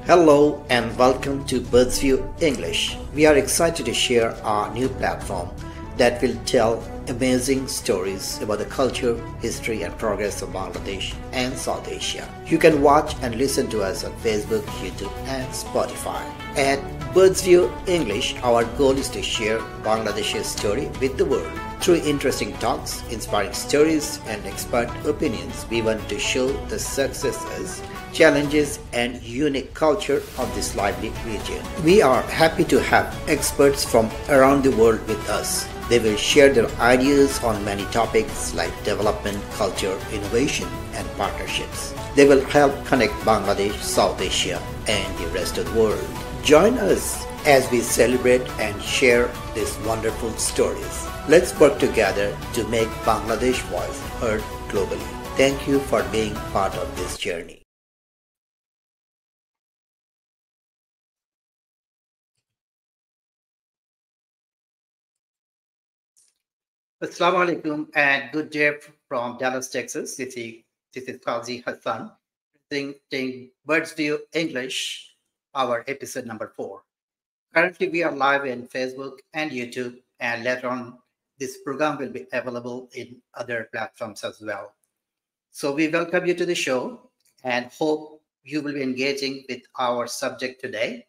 Hello and welcome to Birdsview English. We are excited to share our new platform that will tell amazing stories about the culture, history and progress of Bangladesh and South Asia. You can watch and listen to us on Facebook, YouTube and Spotify. At Birdsview English, our goal is to share Bangladesh's story with the world. Through interesting talks, inspiring stories and expert opinions, we want to show the successes, challenges and unique culture of this lively region. We are happy to have experts from around the world with us. They will share their ideas on many topics like development, culture, innovation and partnerships. They will help connect Bangladesh, South Asia and the rest of the world. Join us as we celebrate and share these wonderful stories. Let's work together to make Bangladesh voice heard globally. Thank you for being part of this journey. Assalamu alaikum and good day from Dallas, Texas. This is Qazi Hassan presenting Birdsview English, our episode number 4. Currently, we are live in Facebook and YouTube, and later on, this program will be available in other platforms as well. So we welcome you to the show and hope you will be engaging with our subject today.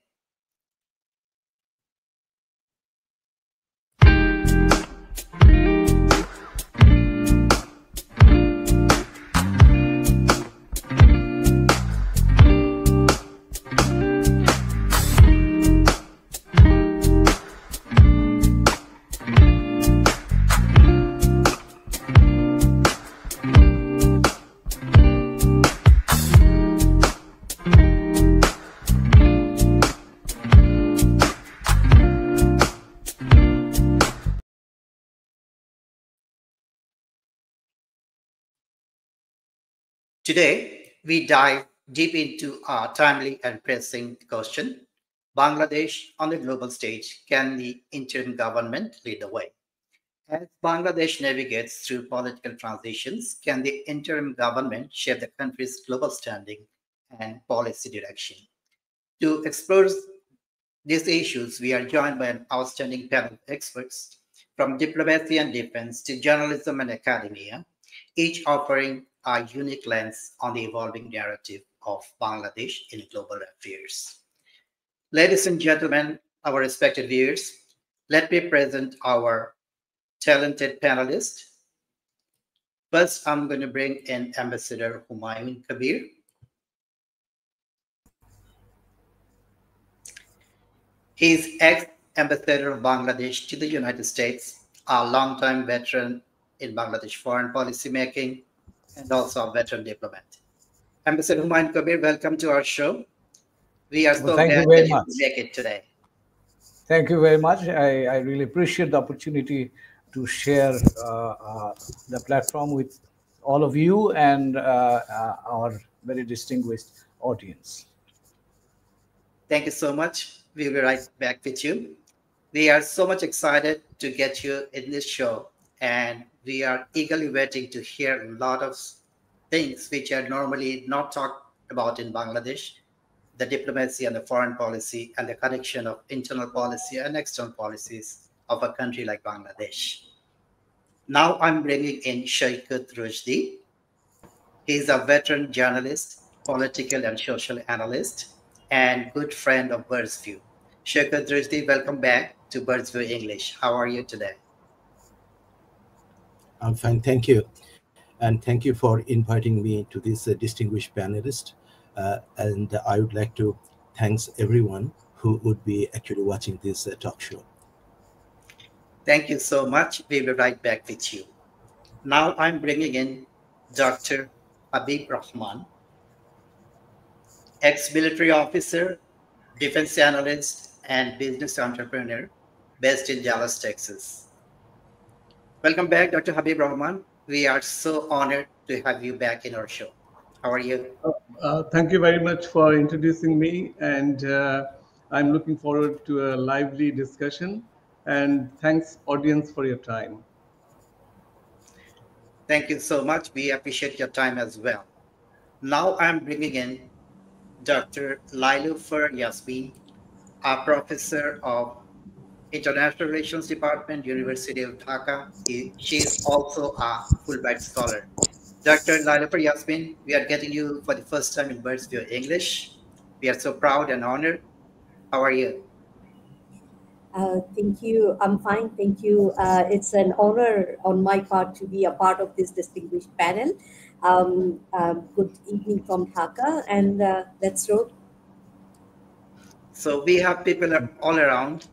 Today, we dive deep into a timely and pressing question. Bangladesh on the global stage, can the interim government lead the way? As Bangladesh navigates through political transitions, can the interim government shape the country's global standing and policy direction? To explore these issues, we are joined by an outstanding panel of experts from diplomacy and defense to journalism and academia, each offering a unique lens on the evolving narrative of Bangladesh in global affairs. Ladies and gentlemen, our respected viewers, let me present our talented panelists. First, I'm going to bring in Ambassador Humayun Kabir. He is ex-ambassador of Bangladesh to the United States, a longtime veteran in Bangladesh foreign policy making, and also a veteran diplomat. Ambassador Humayun Kabir, welcome to our show. We are so glad that you could make it today. Thank you very much. I really appreciate the opportunity to share the platform with all of you and our very distinguished audience. Thank you so much. We'll be right back with you. We are so much excited to get you in this show, and we are eagerly waiting to hear a lot of things which are normally not talked about in Bangladesh, the diplomacy and the foreign policy and the connection of internal policy and external policies of a country like Bangladesh. Now I'm bringing in Shaikat Rushdee. He's a veteran journalist, political and social analyst, and good friend of Birdsview. Shaikat Rushdee, welcome back to Birdsview English. How are you today? I'm fine, thank you. And thank you for inviting me to this distinguished panelist. And I would like to thank everyone who would be actually watching this talk show. Thank you so much. We'll be right back with you. Now I'm bringing in Dr. Habib Rahman, ex-military officer, defense analyst, and business entrepreneur based in Dallas, Texas. Welcome back, Dr. Habib Rahman. We are so honored to have you back in our show. How are you? Thank you very much for introducing me, and I'm looking forward to a lively discussion. And thanks, audience, for your time. Thank you so much. We appreciate your time as well. Now I'm bringing in Dr. Lailufar Yasmin, a professor of International Relations Department, University of Dhaka. She is also a Fulbright scholar. Dr. Lailufar Yasmin, we are getting you for the first time in Birdsview English. We are so proud and honored. How are you? Thank you. I'm fine. Thank you. It's an honor on my part to be a part of this distinguished panel. Good evening from Dhaka, and let's roll. So we have people all around.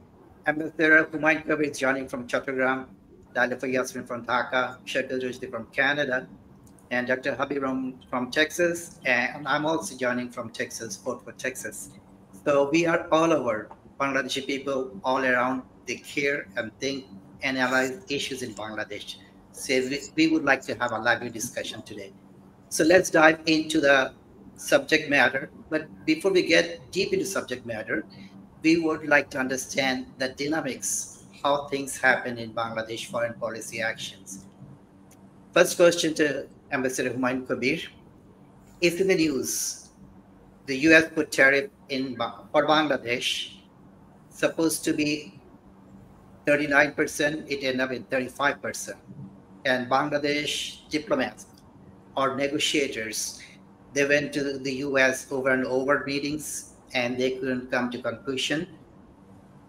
Ambassador Humayun Kabir is joining from Chattogram, Lailufar Yasmin from Dhaka, Shaikat Rushdee from Canada, and Dr. Habib Rahman from Texas, and I'm also joining from Texas, Fort Worth, Texas. So we are all over Bangladeshi people all around. They care and think, analyze issues in Bangladesh. So we would like to have a lively discussion today. So let's dive into the subject matter. But before we get deep into subject matter, we would like to understand the dynamics, how things happen in Bangladesh foreign policy actions. First question to Ambassador Humayun Kabir. It's in the news. The US put tariff for Bangladesh, supposed to be 39%, it ended up in 35%. And Bangladesh diplomats or negotiators, they went to the US over and over meetings and they couldn't come to conclusion.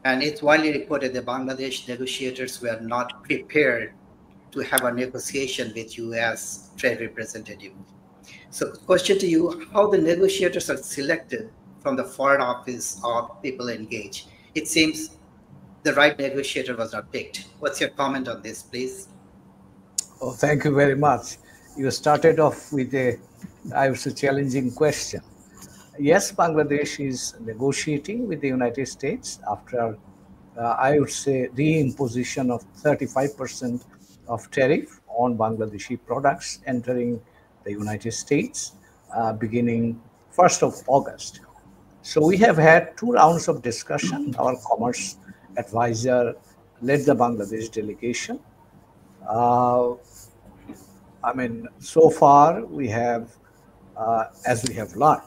And it's widely reported that Bangladesh negotiators were not prepared to have a negotiation with US trade representative. So question to you, how the negotiators are selected from the Foreign Office or people engaged? It seems the right negotiator was not picked. What's your comment on this, please? Oh, thank you very much. You started off with a, I would say, challenging question. Yes, Bangladesh is negotiating with the United States after, I would say, reimposition of 35% of tariff on Bangladeshi products entering the United States beginning 1st of August. So we have had 2 rounds of discussion. Our commerce advisor led the Bangladesh delegation. So far we have, as we have learned,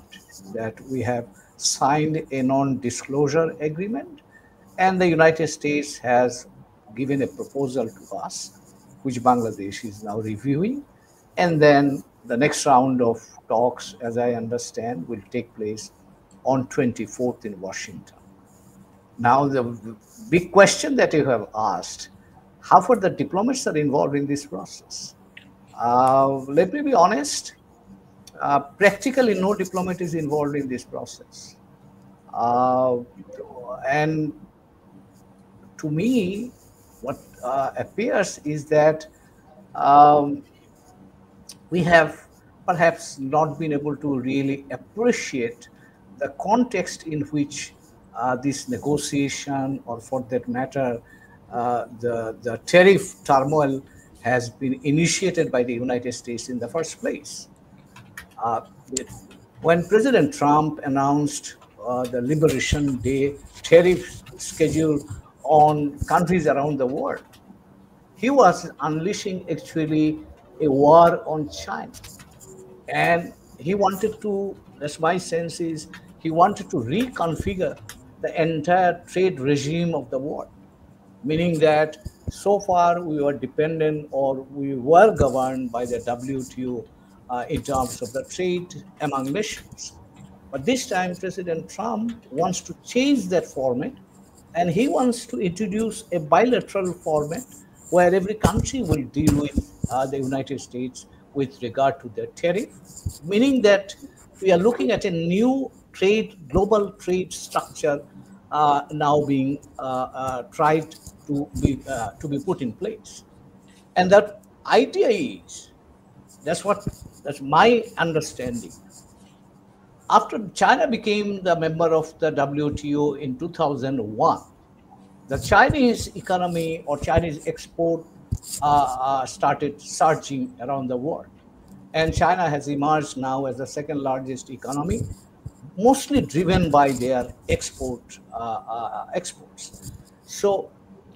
that we have signed a non-disclosure agreement, and the United States has given a proposal to us, which Bangladesh is now reviewing. And then the next round of talks, as I understand, will take place on 24th in Washington. Now, the big question that you have asked, how far the diplomats are involved in this process? Let me be honest, practically no diplomat is involved in this process. And to me, what appears is that we have perhaps not been able to really appreciate the context in which this negotiation, or for that matter, the tariff turmoil has been initiated by the United States in the first place. When President Trump announced the Liberation Day tariff schedule on countries around the world, he was unleashing actually a war on China. And he wanted to, that's my sense is, he wanted to reconfigure the entire trade regime of the world, meaning that so far we were dependent, or we were governed by the WTO in terms of the trade among nations. But this time, President Trump wants to change that format, and he wants to introduce a bilateral format where every country will deal with the United States with regard to their tariff, meaning that we are looking at a new global trade structure now being tried to be put in place. And that idea is, that's my understanding. After China became the member of the WTO in 2001, the Chinese economy or Chinese export started surging around the world. And China has emerged now as the second largest economy, mostly driven by their exports. So,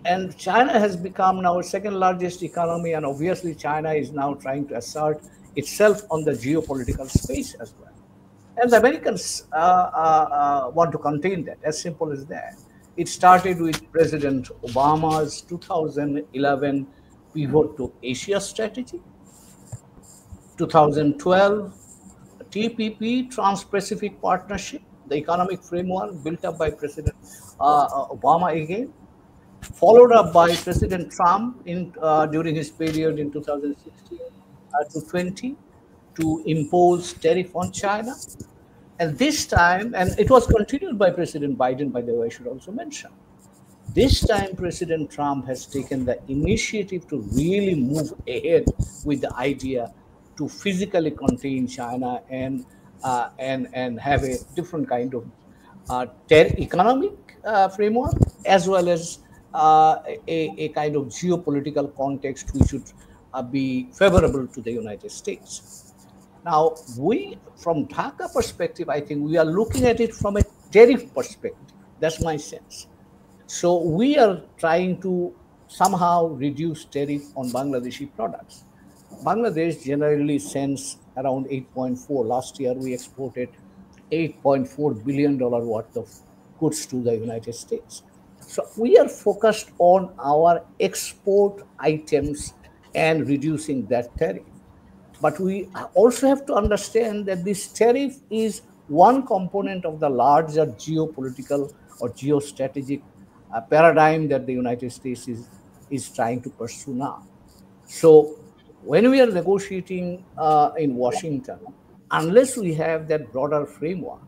and China has become now second largest economy, and obviously China is now trying to assert itself on the geopolitical space as well. And the Americans want to contain that, as simple as that. It started with President Obama's 2011 pivot to Asia strategy, 2012 TPP, Trans-Pacific Partnership, the economic framework built up by President Obama again, followed up by President Trump during his period in 2016 to 20 to impose tariff on China. And this time, and it was continued by President Biden, by the way, I should also mention. This time, President Trump has taken the initiative to really move ahead with the idea to physically contain China and have a different kind of economic framework, as well as a kind of geopolitical context which should be favorable to the United States. Now, from Dhaka perspective, I think we are looking at it from a tariff perspective. That's my sense. So we are trying to somehow reduce tariff on Bangladeshi products. Bangladesh generally sends around 8.4. Last year, we exported $8.4 billion worth of goods to the United States. So we are focused on our export items and reducing that tariff. But we also have to understand that this tariff is one component of the larger geopolitical or geostrategic paradigm that the United States is trying to pursue now. So when we are negotiating in Washington, unless we have that broader framework,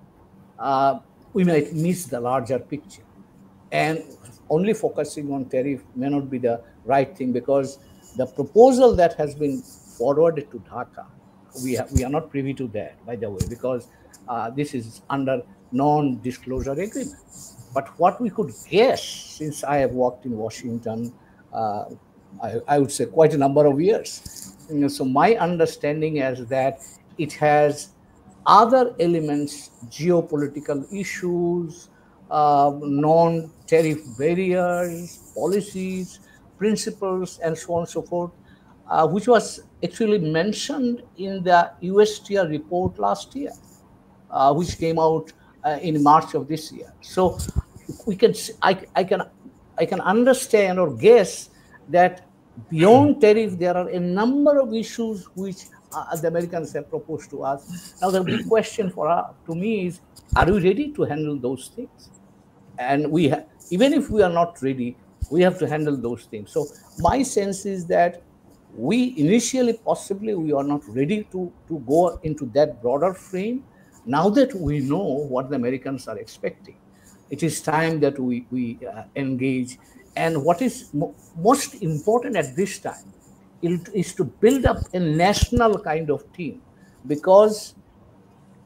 we might miss the larger picture. And only focusing on tariff may not be the right thing, because the proposal that has been forwarded to Dhaka, we are not privy to that, by the way, because this is under non-disclosure agreement. But what we could guess, since I have worked in Washington, I would say quite a number of years. So my understanding is that it has other elements, geopolitical issues, non-tariff barriers, policies, principles, and so on and so forth, which was actually mentioned in the USTR report last year, which came out in March of this year. So we can, I can understand or guess that beyond tariff, there are a number of issues which the Americans have proposed to us. Now, the big question to me is, are we ready to handle those things? And even if we are not ready, we have to handle those things. So my sense is that we initially, possibly, we are not ready to go into that broader frame. Now that we know what the Americans are expecting, it is time that we engage. And what is most important at this time is to build up a national kind of team. Because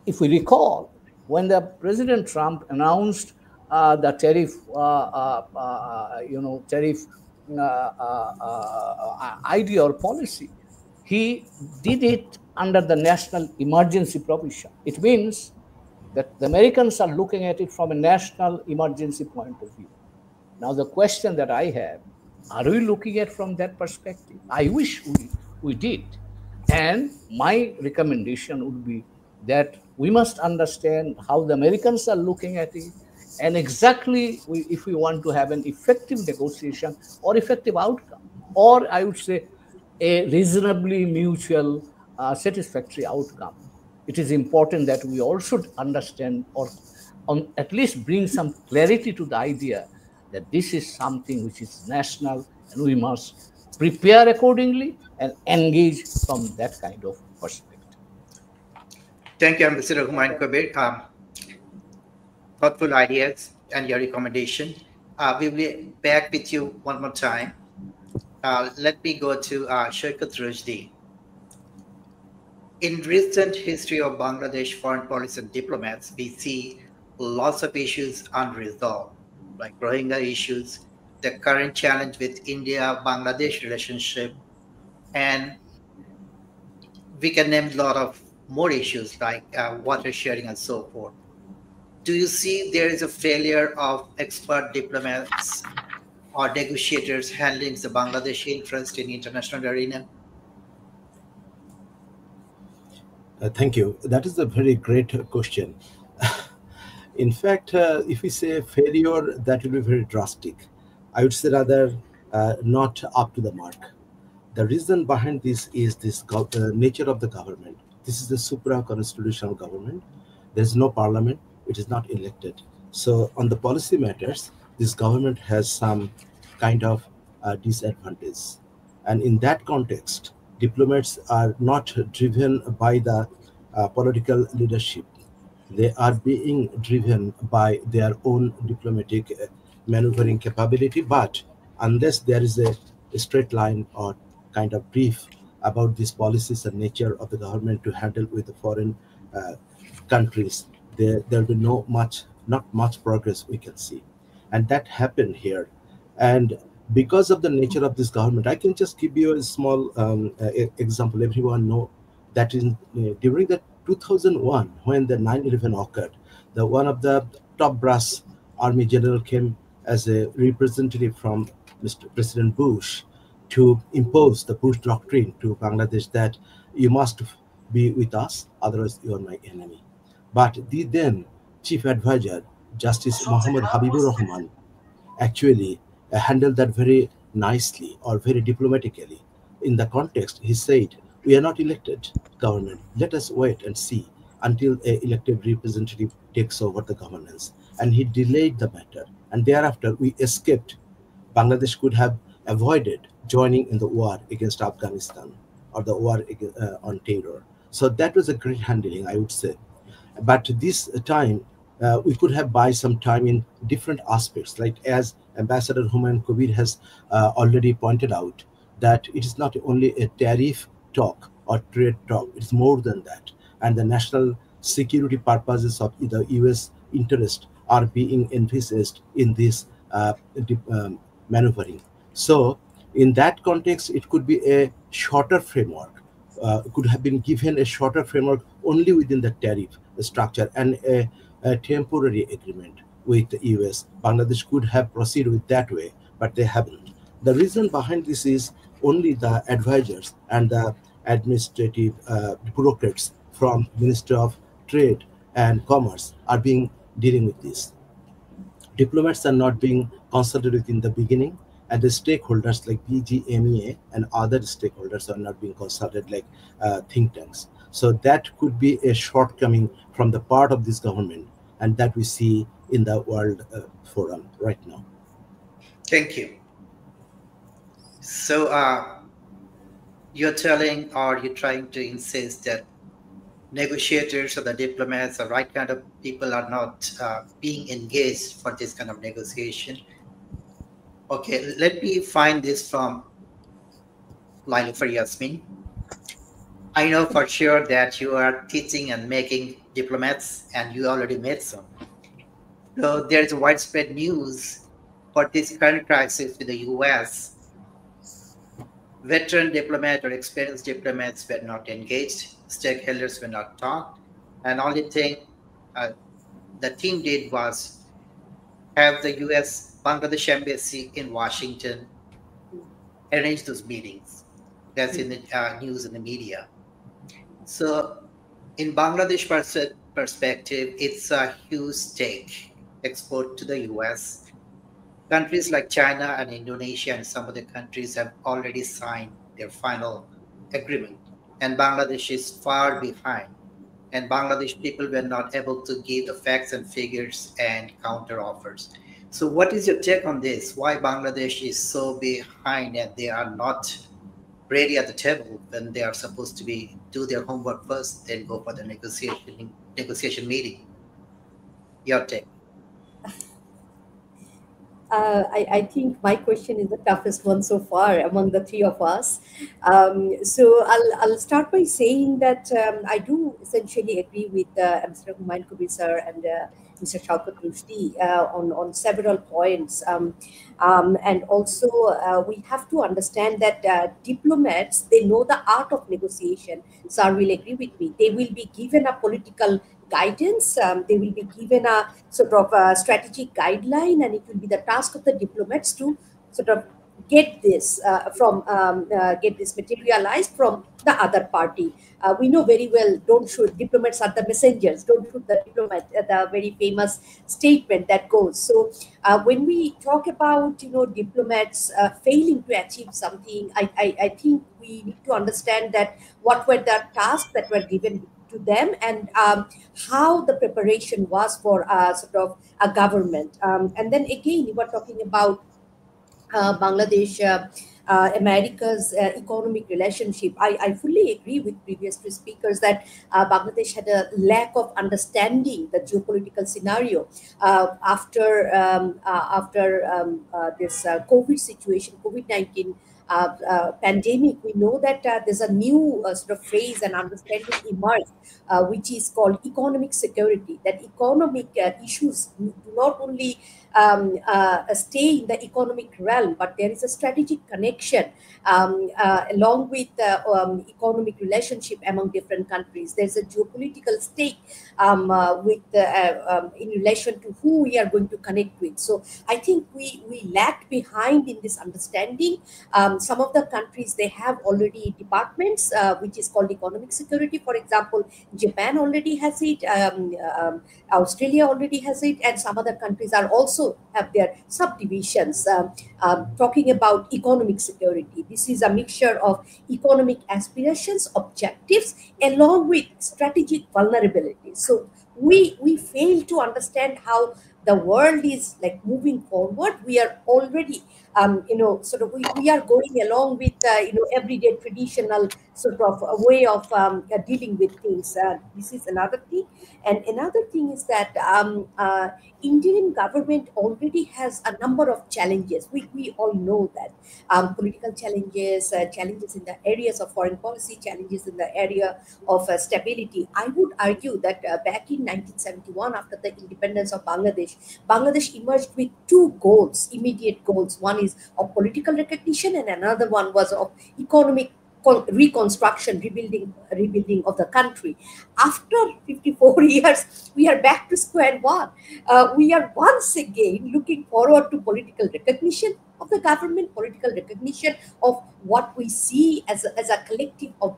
if we recall, when the President Trump announced the tariff, idea or policy, he did it under the national emergency provision. It means that the Americans are looking at it from a national emergency point of view. Now, the question that I have, are we looking at it from that perspective? I wish we did. And my recommendation would be that we must understand how the Americans are looking at it, and exactly if we want to have an effective negotiation or effective outcome, or I would say a reasonably mutual satisfactory outcome, it is important that we all should understand, or at least bring some clarity to the idea that this is something which is national, and we must prepare accordingly and engage from that kind of perspective. Thank you, Ambassador Humayun Kabir. Thoughtful ideas and your recommendation. We will be back with you one more time. Let me go to Shaikat Rushdee. In recent history of Bangladesh foreign policy and diplomats, we see lots of issues unresolved, like Rohingya issues, the current challenge with India-Bangladesh relationship, and we can name a lot of more issues like water sharing and so forth. Do you see there is a failure of expert diplomats or negotiators handling the Bangladeshi interest in international arena? Thank you. That is a very great question. In fact, if we say failure, that will be very drastic. I would say rather not up to the mark. The reason behind this is this nature of the government. This is the supra-constitutional government. There is no parliament. It is not elected. So on the policy matters, this government has some kind of disadvantage. And in that context, diplomats are not driven by the political leadership. They are being driven by their own diplomatic maneuvering capability. But unless there is a straight line or kind of brief about these policies and nature of the government to handle with the foreign uh, countries, there will be not much progress we can see. And that happened here. And because of the nature of this government, I can just give you a small example. Everyone know that during the 2001, when the 9/11 occurred, the one of the top brass army general came as a representative from Mr. President Bush to impose the Bush doctrine to Bangladesh that you must be with us, otherwise you are my enemy. But the then chief advisor, Justice Muhammad Habib Rahman, actually handled that very nicely or very diplomatically. In the context, he said, "We are not elected government. Let us wait and see until a elected representative takes over the governance." And he delayed the matter. And thereafter, we escaped. Bangladesh could have avoided joining in the war against Afghanistan or the war on terror. So that was a great handling, I would say. But this time, we could have buy some time in different aspects, like as Ambassador Humayun Kabir has already pointed out, that it is not only a tariff talk or trade talk, it's more than that. And the national security purposes of the US interest are being envisaged in this maneuvering. So in that context, it could be a shorter framework, could have been given a shorter framework only within the tariff structure and a temporary agreement with the US. Bangladesh could have proceeded with that way, but they haven't. The reason behind this is only the advisors and the administrative bureaucrats from Ministry of Trade and Commerce are dealing with this. Diplomats are not being consulted with in the beginning, and the stakeholders like BGMEA and other stakeholders are not being consulted like think tanks. So that could be a shortcoming from the part of this government, and that we see in the World Forum right now. Thank you. So you're telling, or you're trying to insist that negotiators or the diplomats, the right kind of people are not being engaged for this kind of negotiation. Okay, let me find this from Lailufar Yasmin. I know for sure that you are teaching and making diplomats, and you already made some. So there is widespread news for this current crisis with the US. Veteran diplomats or experienced diplomats were not engaged, stakeholders were not talked, and only thing the team did was have the US Bangladesh Embassy in Washington arrange those meetings. That's in the news and the media. So in Bangladesh perspective, it's a huge stake export to the US. Countries like China and Indonesia and some other countries have already signed their final agreement, and Bangladesh is far behind. And Bangladesh people were not able to give the facts and figures and counter offers. So what is your take on this? Why Bangladesh is so behind and they are not ready at the table when they are supposed to be do their homework first, then go for the negotiation meeting? Your take. I think my question is the toughest one so far among the three of us. So I'll start by saying that I do essentially agree with Mr. Humayun Kabir sir and Mr. Shaikat Rushdee on several points. And also we have to understand that diplomats, they know the art of negotiation. Sir will agree with me. They will be given a political guidance, they will be given a sort of strategic guideline, and it will be the task of the diplomats to sort of get this get this materialized from the other party. We know very well, don't shoot, diplomats are the messengers, don't shoot the diplomat, the very famous statement that goes. So when we talk about, diplomats failing to achieve something, I think we need to understand that what were the tasks that were given to them, and how the preparation was for sort of a government. And then again, you were talking about Bangladesh, America's economic relationship. I fully agree with previous two speakers that Bangladesh had a lack of understanding the geopolitical scenario after this COVID situation, COVID-19 pandemic. We know that there's a new sort of phrase and understanding emerged, which is called economic security. That economic issues do not only stay in the economic realm, but there is a strategic connection along with economic relationship among different countries. There's a geopolitical stake in relation to who we are going to connect with. So I think we lagged behind in this understanding. Some of the countries, they have already departments which is called economic security. For example, Japan already has it, Australia already has it, and some other countries are also have their subdivisions talking about economic security. This is a mixture of economic aspirations, objectives, along with strategic vulnerabilities. So we fail to understand how the world is like moving forward. We are already we are going along with everyday traditional sort of a way of dealing with things. This is another thing. And another thing is that Indian government already has a number of challenges. We all know that political challenges, challenges in the areas of foreign policy, challenges in the area of stability. I would argue that back in 1971, after the independence of Bangladesh, Bangladesh emerged with two goals, immediate goals. One is of political recognition, and another one was of economic reconstruction, rebuilding of the country. After 54 years, we are back to square one. We are once again looking forward to political recognition of the government, political recognition of what we see as a collective of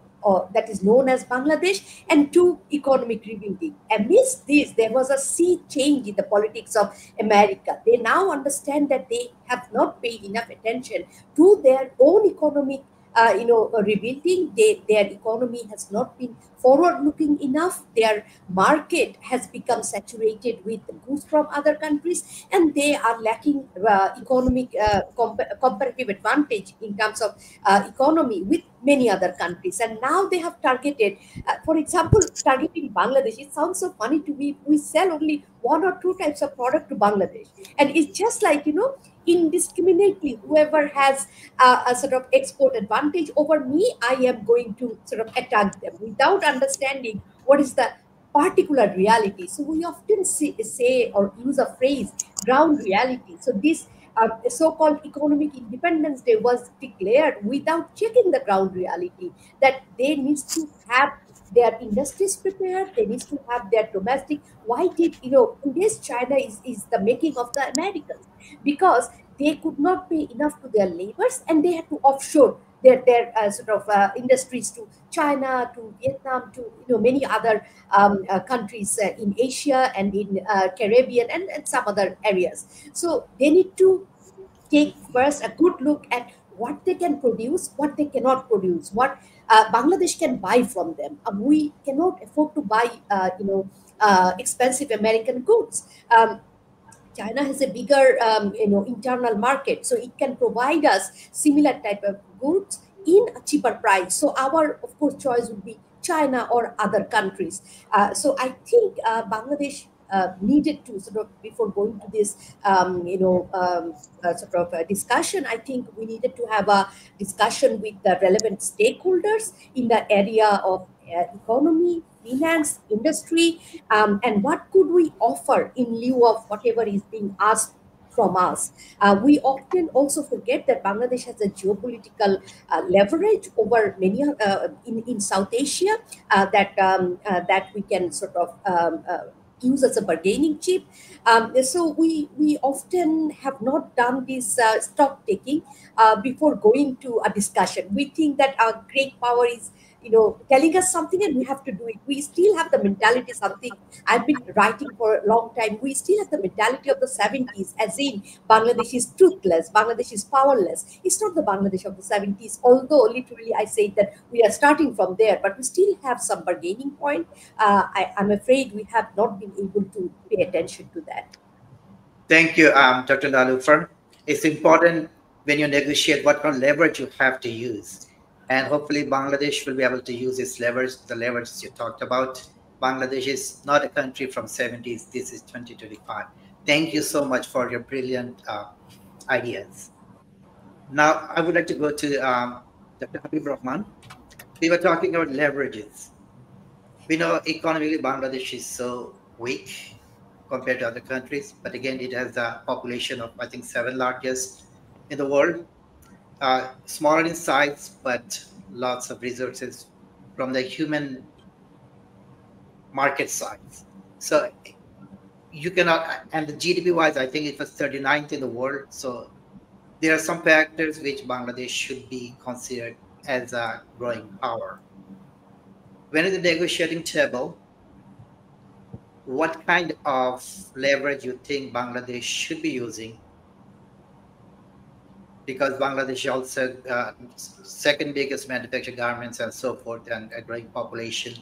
that is known as Bangladesh, and to economic rebuilding. Amidst this, there was a sea change in the politics of America. They now understand that they have not paid enough attention to their own economic rebuilding. Their economy has not been forward-looking enough. Their market has become saturated with goods from other countries, and they are lacking economic comparative advantage in terms of economy with many other countries. And now they have targeted, for example, targeting Bangladesh. It sounds so funny to me. We sell only one or two types of product to Bangladesh, and it's just like indiscriminately, whoever has a sort of export advantage over me, I am going to sort of attack them without understanding what is the particular reality. So we often say or use a phrase, ground reality. So this so-called economic independence day was declared without checking the ground reality, that they need to have their industries prepared, they need to have their domestic. Why did, in this China is the making of the Americans, because they could not pay enough to their laborers, and they had to offshore their industries to China, to Vietnam, to many other countries in Asia and in Caribbean and some other areas. So they need to take first a good look at what they can produce, what they cannot produce, what Bangladesh can buy from them. We cannot afford to buy, expensive American goods. China has a bigger, internal market, so it can provide us similar type of goods in a cheaper price. So our, of course, choice would be China or other countries. So I think Bangladesh needed to sort of, before going to this, discussion, I think we needed to have a discussion with the relevant stakeholders in the area of economy, finance, industry, and what could we offer in lieu of whatever is being asked from us. We often also forget that Bangladesh has a geopolitical leverage over many in South Asia that we can sort of use as a bargaining chip. So we often have not done this stock taking before going to a discussion. We think that our great power is, telling us something and we have to do it. We still have the mentality, something I've been writing for a long time. We still have the mentality of the 70s, as in Bangladesh is truthless, Bangladesh is powerless. It's not the Bangladesh of the 70s, although literally I say that we are starting from there, but we still have some bargaining point. I'm afraid we have not been able to pay attention to that. Thank you, Dr. Lailufar. It's important when you negotiate what kind of leverage you have to use. And hopefully Bangladesh will be able to use its leverage, the leverage you talked about. Bangladesh is not a country from 70s. This is 2025. Thank you so much for your brilliant ideas. Now, I would like to go to Dr. Habib Rahman. We were talking about leverages. We know economically Bangladesh is so weak compared to other countries, but again, it has a population of, I think, 7th largest in the world. Smaller in size, but lots of resources from the human market size. So you cannot, and the GDP wise, I think it was 39th in the world. So there are some factors which Bangladesh should be considered as a growing power. When at the negotiating table, what kind of leverage you think Bangladesh should be using? Because Bangladesh also second biggest manufactured garments and so forth, and a growing population.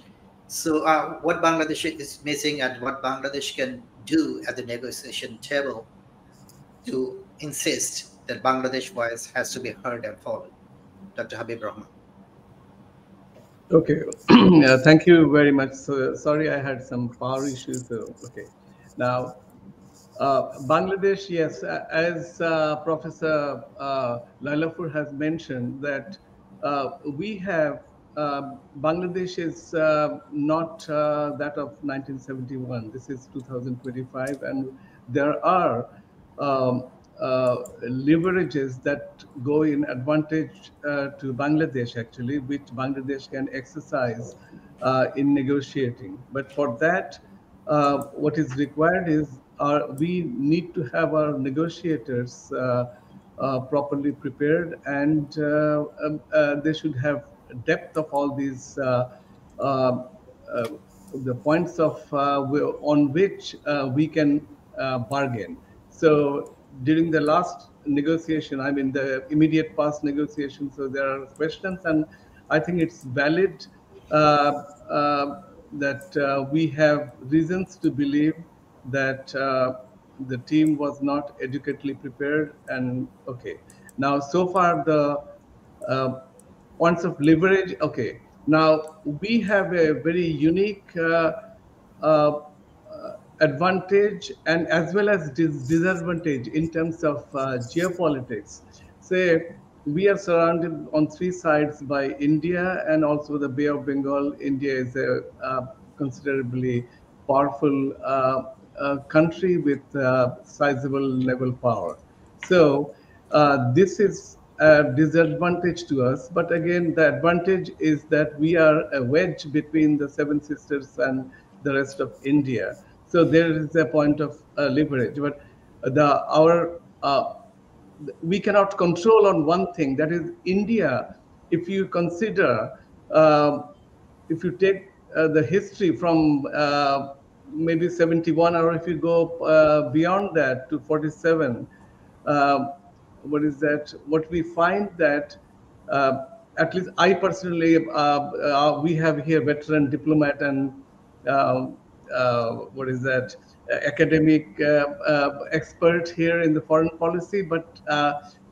So what Bangladesh is missing and what Bangladesh can do at the negotiation table to insist that Bangladesh voice has to be heard and followed? Dr. Habib Rahman. Okay, thank you very much. So, sorry, I had some power issues. So, okay, now Bangladesh, yes, as Professor Lailufar has mentioned, that we have Bangladesh is not that of 1971. This is 2025, and there are leverages that go in advantage to Bangladesh, actually, which Bangladesh can exercise in negotiating. But for that, what is required is we need to have our negotiators properly prepared, and they should have depth of all these the points of on which we can bargain. So during the last negotiation, I mean the immediate past negotiation, so there are questions, and I think it's valid that we have reasons to believe that the team was not adequately prepared. And okay, now so far the points of leverage. Okay, now we have a very unique advantage and as well as disadvantage in terms of geopolitics. Say we are surrounded on three sides by India and also the Bay of Bengal. India is a considerably powerful country with sizable naval power. So this is a disadvantage to us. But again, the advantage is that we are a wedge between the Seven Sisters and the rest of India. So there is a point of leverage. But we cannot control on one thing, that is India. If you consider, if you take the history from maybe 71, or if you go beyond that to 47, what is that? What we find that, at least I personally, we have here veteran diplomat and what is that? Academic expert here in the foreign policy, but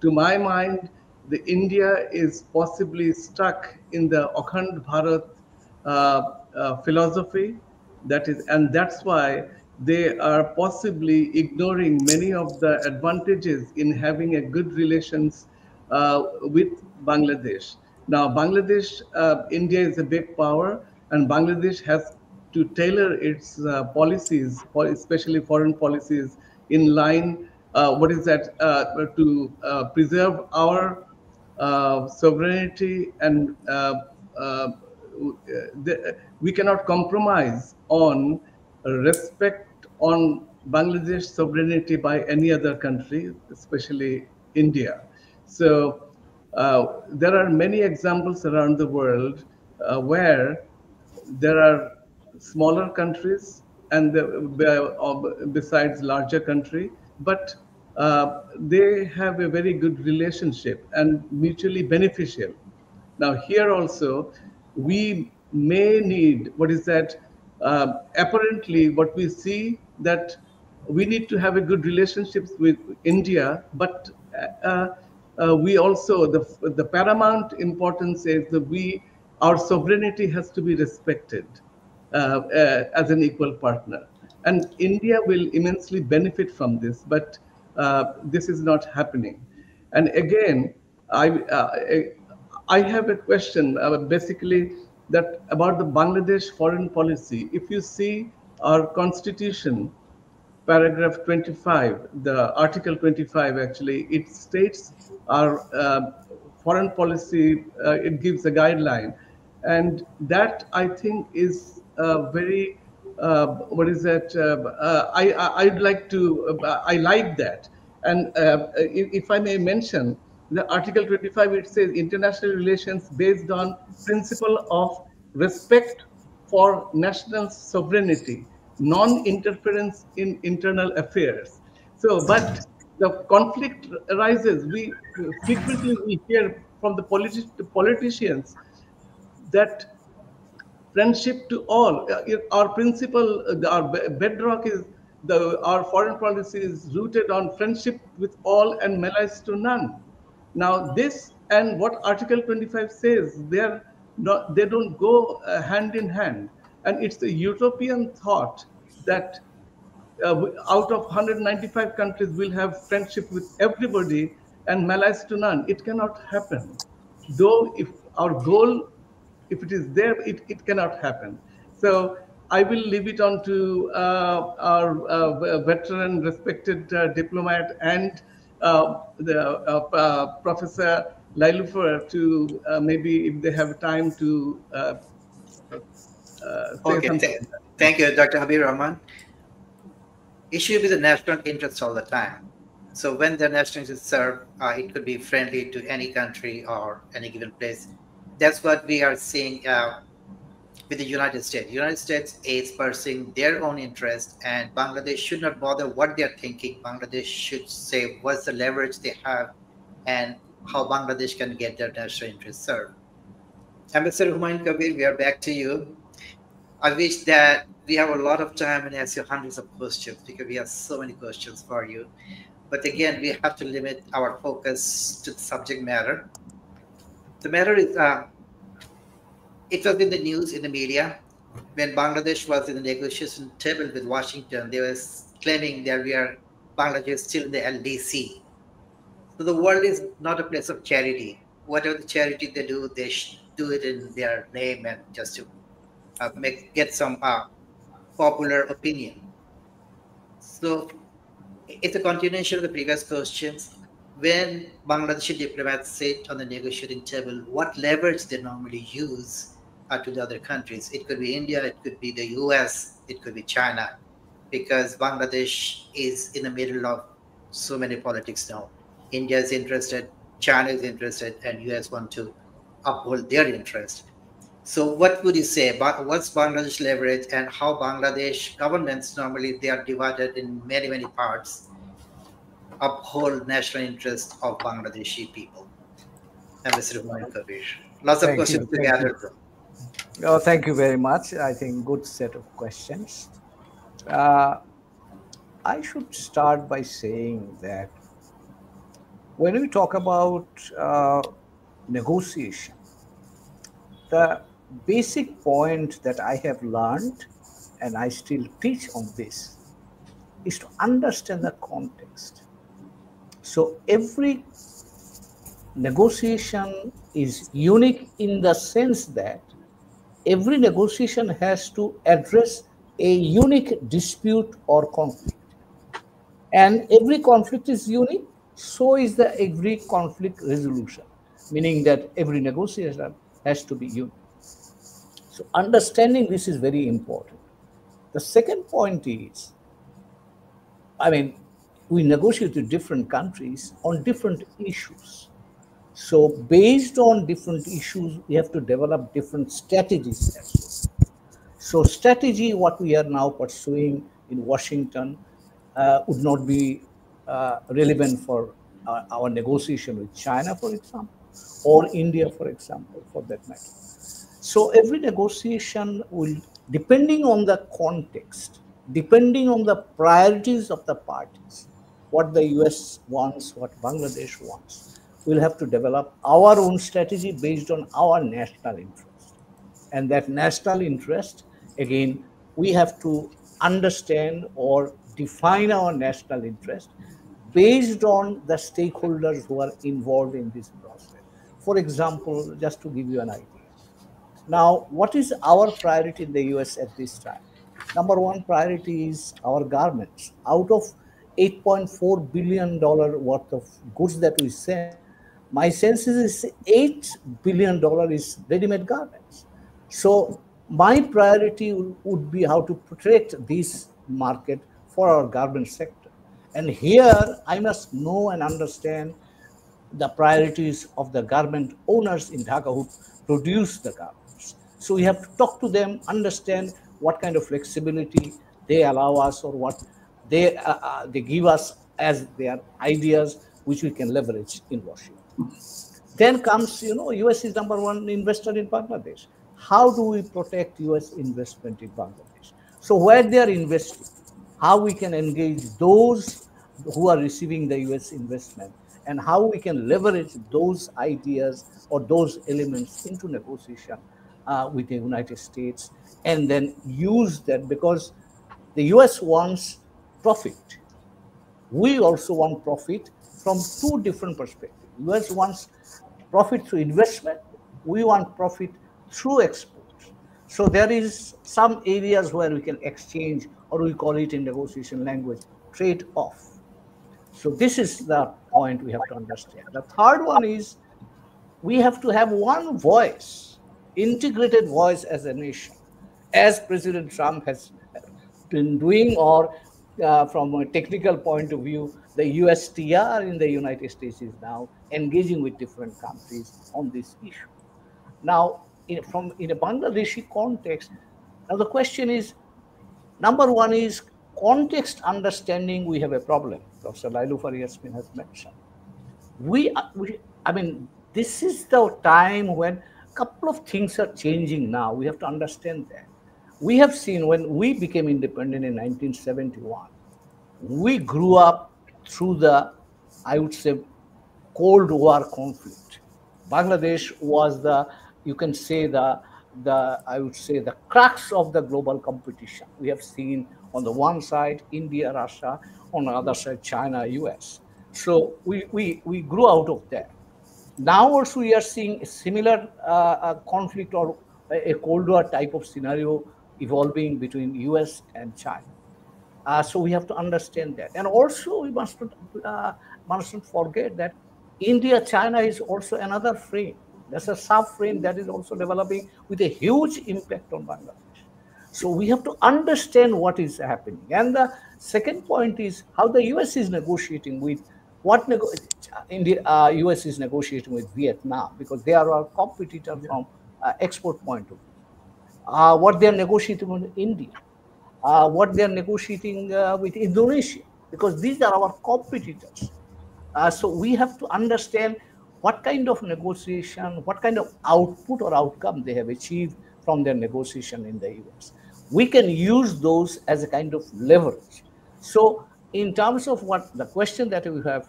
to my mind, the India is possibly stuck in the Akhand Bharat philosophy. That is, and that's why they are possibly ignoring many of the advantages in having a good relations with Bangladesh. Now, Bangladesh, India is a big power, and Bangladesh has to tailor its policies, especially foreign policies, in line, to preserve our sovereignty, and we cannot compromise on respect on Bangladesh sovereignty by any other country, especially India. So there are many examples around the world where there are smaller countries and besides larger country, but they have a very good relationship and mutually beneficial. Now here also, we may need, what is that, apparently what we see that we need to have a good relationships with India, but we also, the paramount importance is that our sovereignty has to be respected as an equal partner. And India will immensely benefit from this, but this is not happening. And again, I have a question, basically, that about the Bangladesh foreign policy. If you see our constitution, paragraph 25, the article 25, actually, it states our foreign policy, it gives a guideline. And that, I think, is very, what is that? I'd like to, I like that. And if I may mention, the Article 25, it says international relations based on principle of respect for national sovereignty, non-interference in internal affairs. So, but the conflict arises. We frequently hear from the politicians that friendship to all. Our principle, our bedrock is our foreign policy is rooted on friendship with all and malice to none. Now, this and what Article 25 says, they don't go hand in hand. And it's the utopian thought that out of 195 countries, we'll have friendship with everybody and malice to none. It cannot happen. Though if our goal, if it is there, it cannot happen. So I will leave it on to our veteran, respected diplomat and Professor Lailufar to maybe, if they have time, to say something. Thank you, Dr. Habib Rahman. It should be the national interest all the time. So when the national interest is served, it could be friendly to any country or any given place. That's what we are seeing with the United States. The United States is pursuing their own interest, and Bangladesh should not bother what they're thinking. Bangladesh should say what's the leverage they have and how Bangladesh can get their national interest served. Ambassador Humayun Kabir, we are back to you. I wish that we have a lot of time and ask you hundreds of questions because we have so many questions for you. But again, we have to limit our focus to the subject matter. The matter is, it was in the news, in the media, when Bangladesh was in the negotiation table with Washington. They were claiming that Bangladesh still in the LDC. So the world is not a place of charity. Whatever the charity they do, they do it in their name and just to get some popular opinion. So it's a continuation of the previous questions. When Bangladeshi diplomats sit on the negotiating table, what leverage they normally use to the other countries? It could be India, it could be the US, it could be China, because Bangladesh is in the middle of so many politics now. India is interested, China is interested, and US want to uphold their interest. So what would you say? What's Bangladesh leverage, and how Bangladesh governments, normally they are divided in many, many parts, uphold national interest of Bangladeshi people? Ambassador Humayun Kabir. Lots of questions to gather. Oh, thank you very much. I think good set of questions. I should start by saying that when we talk about negotiation, the basic point that I have learned, and I still teach on this, is to understand the context. So every negotiation is unique in the sense that every negotiation has to address a unique dispute or conflict. And every conflict is unique, so is every conflict resolution, meaning that every negotiation has to be unique. So understanding this is very important. The second point is, I mean, we negotiate with different countries on different issues. So based on different issues, we have to develop different strategies as well. So strategy, what we are now pursuing in Washington, would not be relevant for our negotiation with China, for example, or India, for example, for that matter. So every negotiation will, depending on the context, depending on the priorities of the parties, what the US wants, what Bangladesh wants, we'll have to develop our own strategy based on our national interest. And that national interest, again, we have to understand or define our national interest based on the stakeholders who are involved in this process. For example, just to give you an idea. Now, what is our priority in the US at this time? Number one priority is our garments. Out of $8.4 billion worth of goods that we send, my sense is $8 billion is ready-made garments. So my priority would be how to protect this market for our garment sector. And here I must know and understand the priorities of the garment owners in Dhaka who produce the garments. So we have to talk to them, understand what kind of flexibility they allow us or what they give us as their ideas, which we can leverage in Washington. Then comes, US is number one investor in Bangladesh. How do we protect US investment in Bangladesh? So where they are investing, how we can engage those who are receiving the US investment, and how we can leverage those ideas or those elements into negotiation with the United States, and then use that, because the US wants profit. We also want profit from two different perspectives. US wants profit through investment. We want profit through exports. So there is some areas where we can exchange, or we call it in negotiation language, trade-off. So this is the point we have to understand. The third one is we have to have one voice, integrated voice as a nation, as President Trump has been doing, or from a technical point of view, the USTR in the United States is now engaging with different countries on this issue. Now, in a Bangladeshi context, now the question is, number one is context understanding. We have a problem. Dr. Lailufar Yasmin has mentioned. I mean, this is the time when a couple of things are changing now. We have to understand that. We have seen when we became independent in 1971, we grew up through the, I would say, Cold War conflict. Bangladesh was the, you can say I would say the crux of the global competition. We have seen on the one side, India, Russia, on the other side, China, US. So we grew out of that. Now also we are seeing a similar conflict or a Cold War type of scenario evolving between US and China. So we have to understand that. And also we must not forget that India-China is also another frame. There's a sub-frame that is also developing with a huge impact on Bangladesh. So we have to understand what is happening. And the second point is how the US is negotiating with US is negotiating with Vietnam, because they are our competitor from export point of view. What they are negotiating with India, what they are negotiating with Indonesia, because these are our competitors. So we have to understand what kind of negotiation, what kind of output or outcome they have achieved from their negotiation in the US. We can use those as a kind of leverage. So in terms of what the question that you have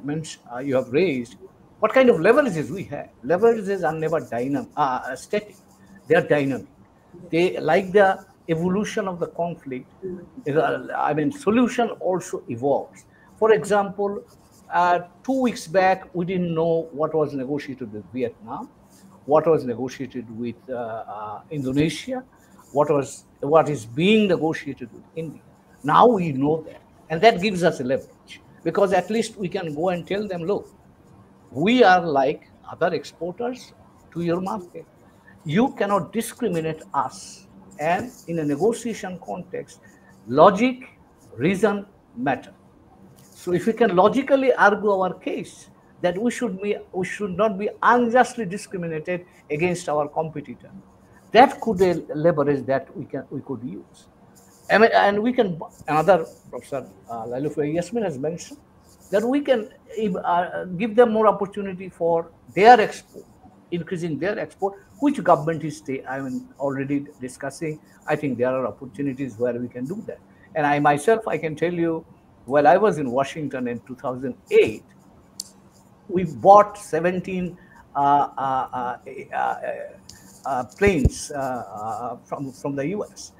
mentioned, you have raised, what kind of leverages we have? Leverages are never static. They are dynamic. They, like the evolution of the conflict, I mean, solution also evolves. For example, 2 weeks back, we didn't know what was negotiated with Vietnam, what was negotiated with Indonesia, what is being negotiated with India. Now we know that, and that gives us a leverage, because at least we can go and tell them, look, we are like other exporters to your market. You cannot discriminate us And in a negotiation context, logic, reason matter. So if we can logically argue our case that we should not be unjustly discriminated against our competitor, that could a leverage that we could use. And we can, another Professor Lailufar, Yasmin has mentioned that we can give them more opportunity for their export, increasing their export, which government is already discussing. I think there are opportunities where we can do that. And I myself, I can tell you, while I was in Washington in 2008, we bought 17 planes from the US,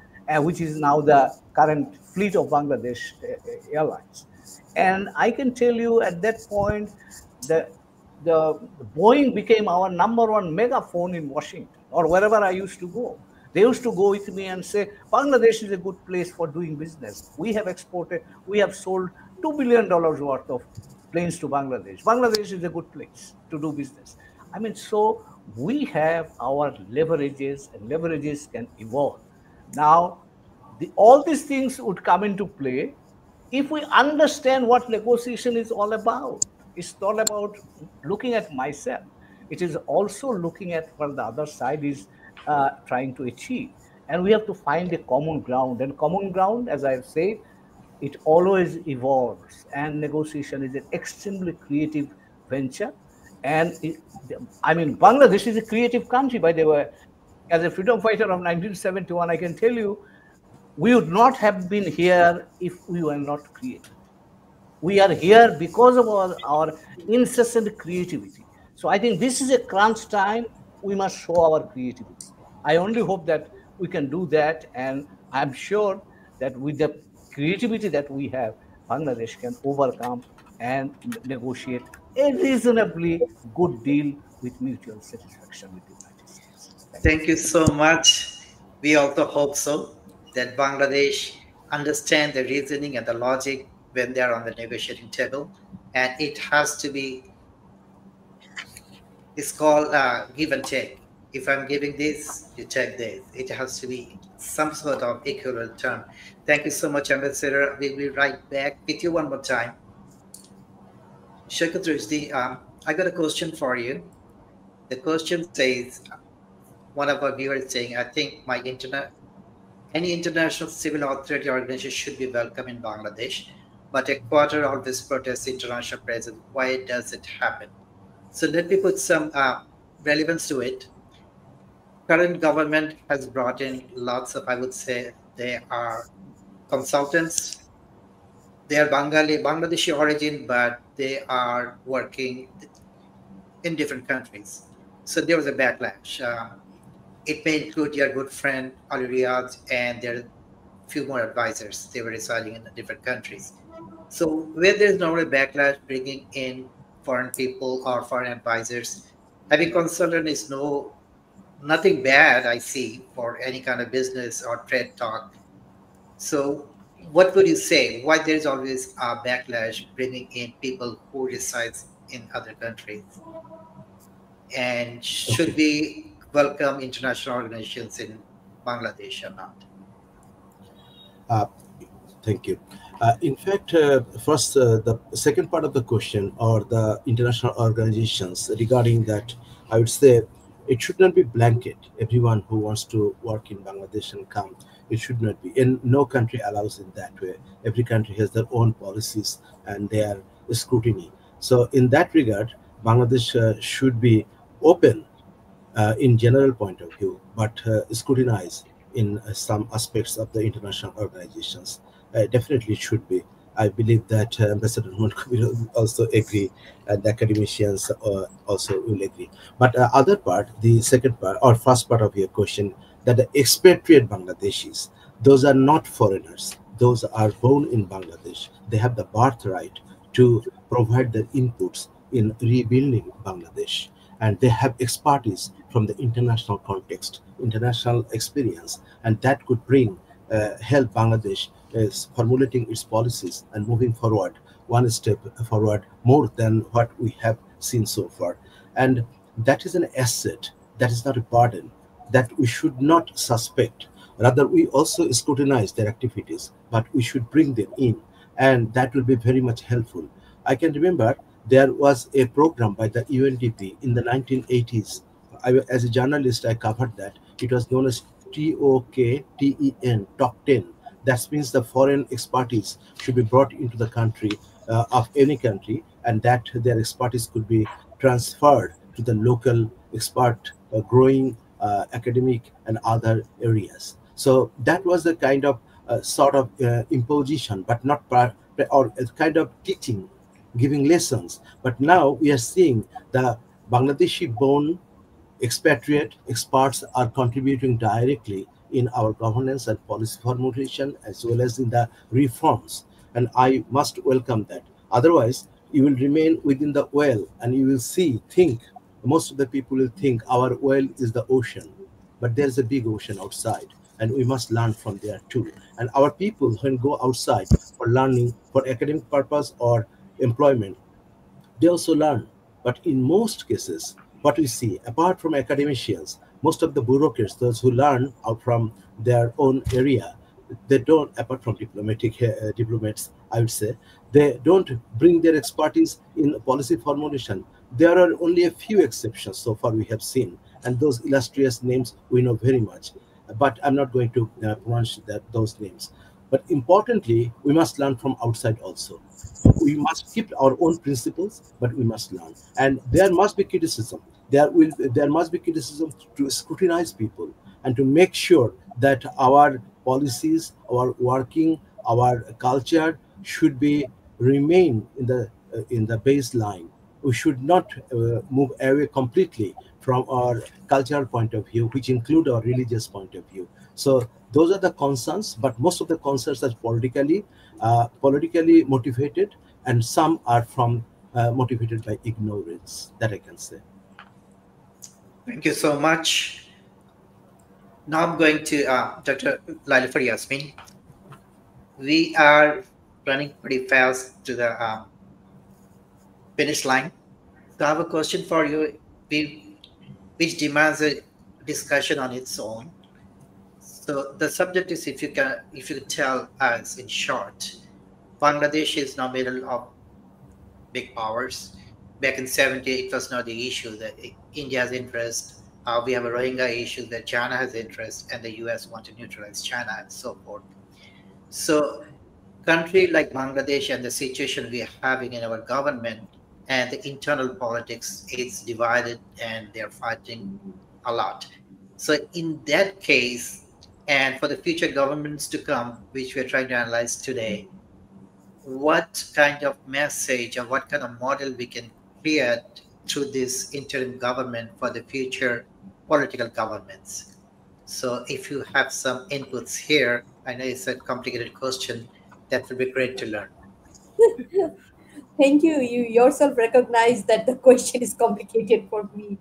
which is now the current fleet of Bangladesh Airlines. And I can tell you at that point, the Boeing became our #1 megaphone in Washington or wherever I used to go. They used to go with me and say, Bangladesh is a good place for doing business. We have sold $2 billion worth of planes to Bangladesh. Bangladesh is a good place to do business. I mean, so we have our leverages, and leverages can evolve. Now, all these things would come into play if we understand what negotiation is all about. It's all about looking at myself. It is also looking at what the other side is trying to achieve. And we have to find a common ground. And common ground, as I've said, it always evolves. And negotiation is an extremely creative venture. And Bangladesh is a creative country, by the way. As a freedom fighter of 1971, I can tell you, we would not have been here if we were not creative. We are here because of our incessant creativity. So I think this is a crunch time. We must show our creativity. I only hope that we can do that. And I'm sure that with the creativity that we have, Bangladesh can overcome and negotiate a reasonably good deal with mutual satisfaction with the United States. Thank you so much. We also hope so, that Bangladesh understand the reasoning and the logic when they are on the negotiating table. And it has to be, it's called give and take. If I'm giving this, you take this. It has to be some sort of equal return. Thank you so much, Ambassador. We'll be right back with you one more time. Shaikat Rushdee, I got a question for you. The question says, one of our viewers saying, I think any international civil authority organization should be welcome in Bangladesh, but a quarter always protests international presence. Why does it happen? So let me put some relevance to it. Current government has brought in lots of, I would say, they are consultants. They are Bangladeshi origin, but they are working in different countries. So there was a backlash. It may include your good friend Ali Riyadh, and there are a few more advisors. They were residing in different countries. So where there's no backlash, bringing in foreign people or foreign advisors, having consultant is nothing bad, I see, for any kind of business or trade talk. So what would you say? Why there's always a backlash bringing in people who reside in other countries? And should we welcome international organizations in Bangladesh or not? Thank you. In fact, first, the second part of the question, or the international organizations, regarding that, I would say it should not be blanket. Everyone who wants to work in Bangladesh and come, it should not be. And no country allows it that way. Every country has their own policies and their scrutiny. So in that regard, Bangladesh should be open in general point of view, but scrutinize in some aspects of the international organizations. Definitely should be. I believe that Ambassador Kabir will also agree, and the academicians also will agree. But other part, the second part or first part of your question, that the expatriate Bangladeshis, those are not foreigners. Those are born in Bangladesh. They have the birthright to provide their inputs in rebuilding Bangladesh. And they have expertise from the international context, international experience, and that could bring help Bangladesh is formulating its policies and moving forward one step forward more than what we have seen so far. And that is an asset, that is not a burden, that we should not suspect Rather, we also scrutinize their activities, but we should bring them in, and that will be very much helpful. I can remember there was a program by the UNDP in the 1980s. As a journalist, I covered that. It was known as TOKTEN, Top 10. That means the foreign expertise should be brought into the country of any country, and that their expertise could be transferred to the local expert growing academic and other areas. So that was the kind of sort of imposition, but not or a kind of teaching, giving lessons. But now we are seeing the Bangladeshi-born expatriate experts are contributing directly in our governance and policy formulation as well as in the reforms. And I must welcome that. Otherwise, you will remain within the well and you will think, most of the people will think our well is the ocean. But there's a big ocean outside and we must learn from there too. And our people, when go outside for learning, for academic purpose or employment, they also learn. But in most cases, what we see, apart from academicians, most of the bureaucrats, those who learn out from their own area, they don't, apart from diplomats, I would say, they don't bring their expertise in policy formulation. There are only a few exceptions so far we have seen, and those illustrious names we know very much. But I'm not going to pronounce those names. But importantly, we must learn from outside also. We must keep our own principles, but we must learn. And there must be criticism. There must be criticism to scrutinize people and to make sure that our policies, our working, our culture should be remain in the baseline. We should not move away completely from our cultural point of view, which include our religious point of view. So those are the concerns, but most of the concerns are politically motivated, and some are from motivated by ignorance. That I can say. Thank you so much. Now I'm going to Dr. Lailufar Yasmin. We are running pretty fast to the finish line. So I have a question for you, which demands a discussion on its own. So the subject is, if you could tell us in short, Bangladesh is now middle of big powers. Back in 70s, it was not the issue that India has interest. We have a Rohingya issue that China has interest, and the US want to neutralize China and so forth. So country like Bangladesh and the situation we are having in our government and the internal politics, it's divided and they're fighting a lot. So in that case, and for the future governments to come, which we're trying to analyze today, what kind of message or what kind of model we can create through this interim government for the future political governments? So if you have some inputs here, I know it's a complicated question, that will be great to learn. Thank you. You yourself recognize that the question is complicated for me.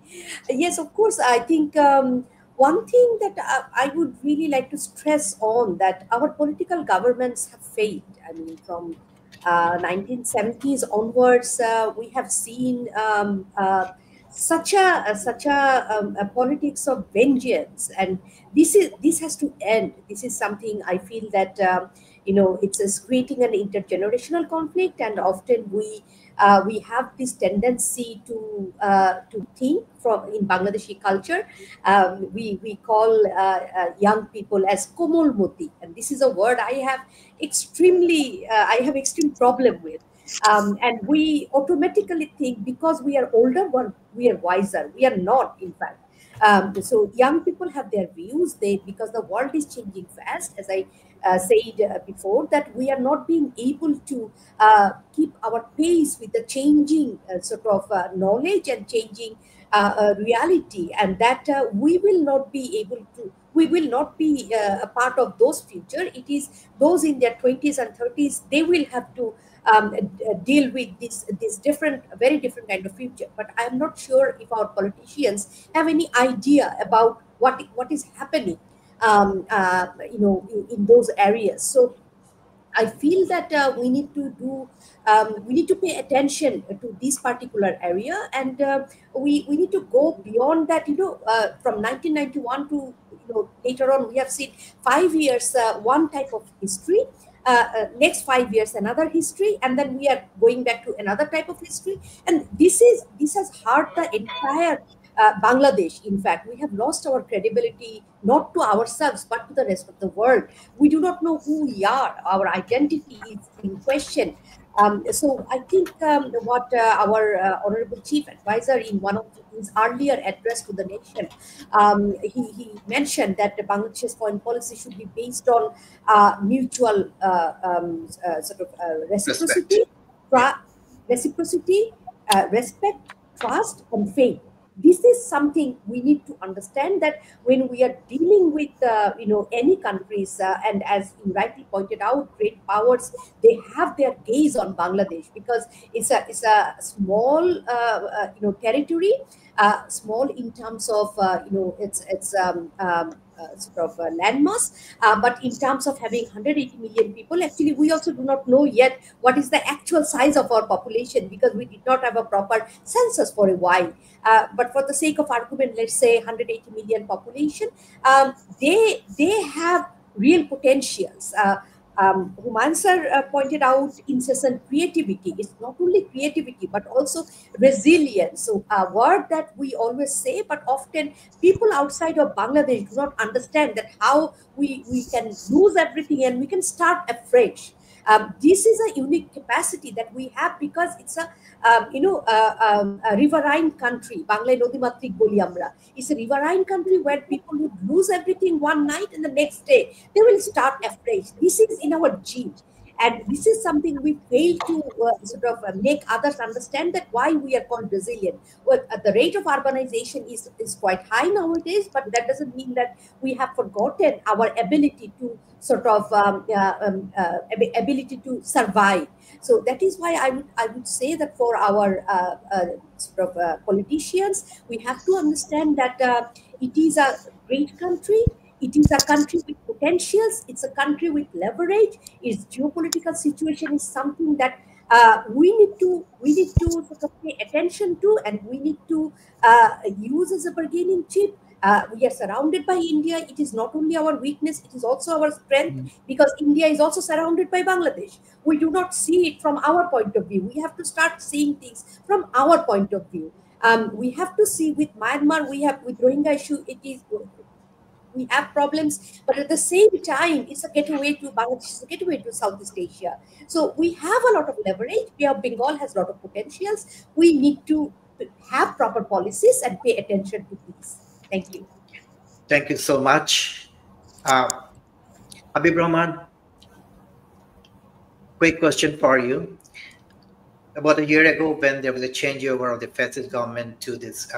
Yes, of course. I think one thing that I would really like to stress on, that our political governments have failed. I mean, from 1970s onwards, we have seen such a politics of vengeance, and this has to end. This is something I feel that it's creating an intergenerational conflict, and often we have this tendency to think from in Bangladeshi culture. We call young people as komolmoti, and this is a word I have extreme problem with. And we automatically think because we are older, we are wiser. We are not, in fact. So young people have their views. Because the world is changing fast, as I said before, that we are not being able to keep our pace with the changing sort of knowledge and changing reality, and that we will not be able to. We will not be a part of those future. It is those in their 20s and 30s. They will have to deal with this very different kind of future. But I am not sure if our politicians have any idea about what is happening, in those areas. So I feel that we need to do, we need to pay attention to this particular area, and we need to go beyond that. From 1991 to later on, we have seen 5 years one type of history. Next 5 years another history, and then we are going back to another type of history, and this has hurt the entire Bangladesh. In fact, we have lost our credibility, not to ourselves but to the rest of the world. We do not know who we are. Our identity is in question. So I think what our Honorable Chief Advisor in one of his earlier address to the nation, he mentioned that the Bangladesh's foreign policy should be based on mutual reciprocity, respect, trust, and faith. This is something we need to understand, that when we are dealing with any countries, and as you rightly pointed out, great powers, they have their gaze on Bangladesh because it's a small territory, small in terms of landmass, but in terms of having 180 million people, actually we also do not know yet what is the actual size of our population, because we did not have a proper census for a while. But for the sake of argument, let's say 180 million population, they have real potentials. Humayun sir pointed out incessant creativity. It's not only creativity but also resilience. So a word that we always say, but often people outside of Bangladesh do not understand that how we can lose everything and we can start afresh. This is a unique capacity that we have because it's a riverine country. Bangla Nodi Matrik boli amra. It's a riverine country where people would lose everything one night and the next day they will start afresh. This is in our genes. And this is something we fail to make others understand, that why we are called resilient. Well, the rate of urbanization is quite high nowadays, but that doesn't mean that we have forgotten our ability to ability to survive. So that is why I would say that for our politicians, we have to understand that it is a great country. It is a country with potentials. It's a country with leverage. Its geopolitical situation is something that we need to sort of pay attention to, and we need to use as a bargaining chip. We are surrounded by India. It is not only our weakness, it is also our strength, because India is also surrounded by Bangladesh. We do not see it from our point of view. We have to start seeing things from our point of view. We have to see with Myanmar, with Rohingya issue, we have problems, but at the same time, it's a gateway to Bangladesh, it's a gateway to Southeast Asia. So we have a lot of leverage. Bengal has a lot of potentials. We need to have proper policies and pay attention to these. Thank you. Thank you so much. Habib Rahman, quick question for you. About a year ago, when there was a changeover of the fascist government to this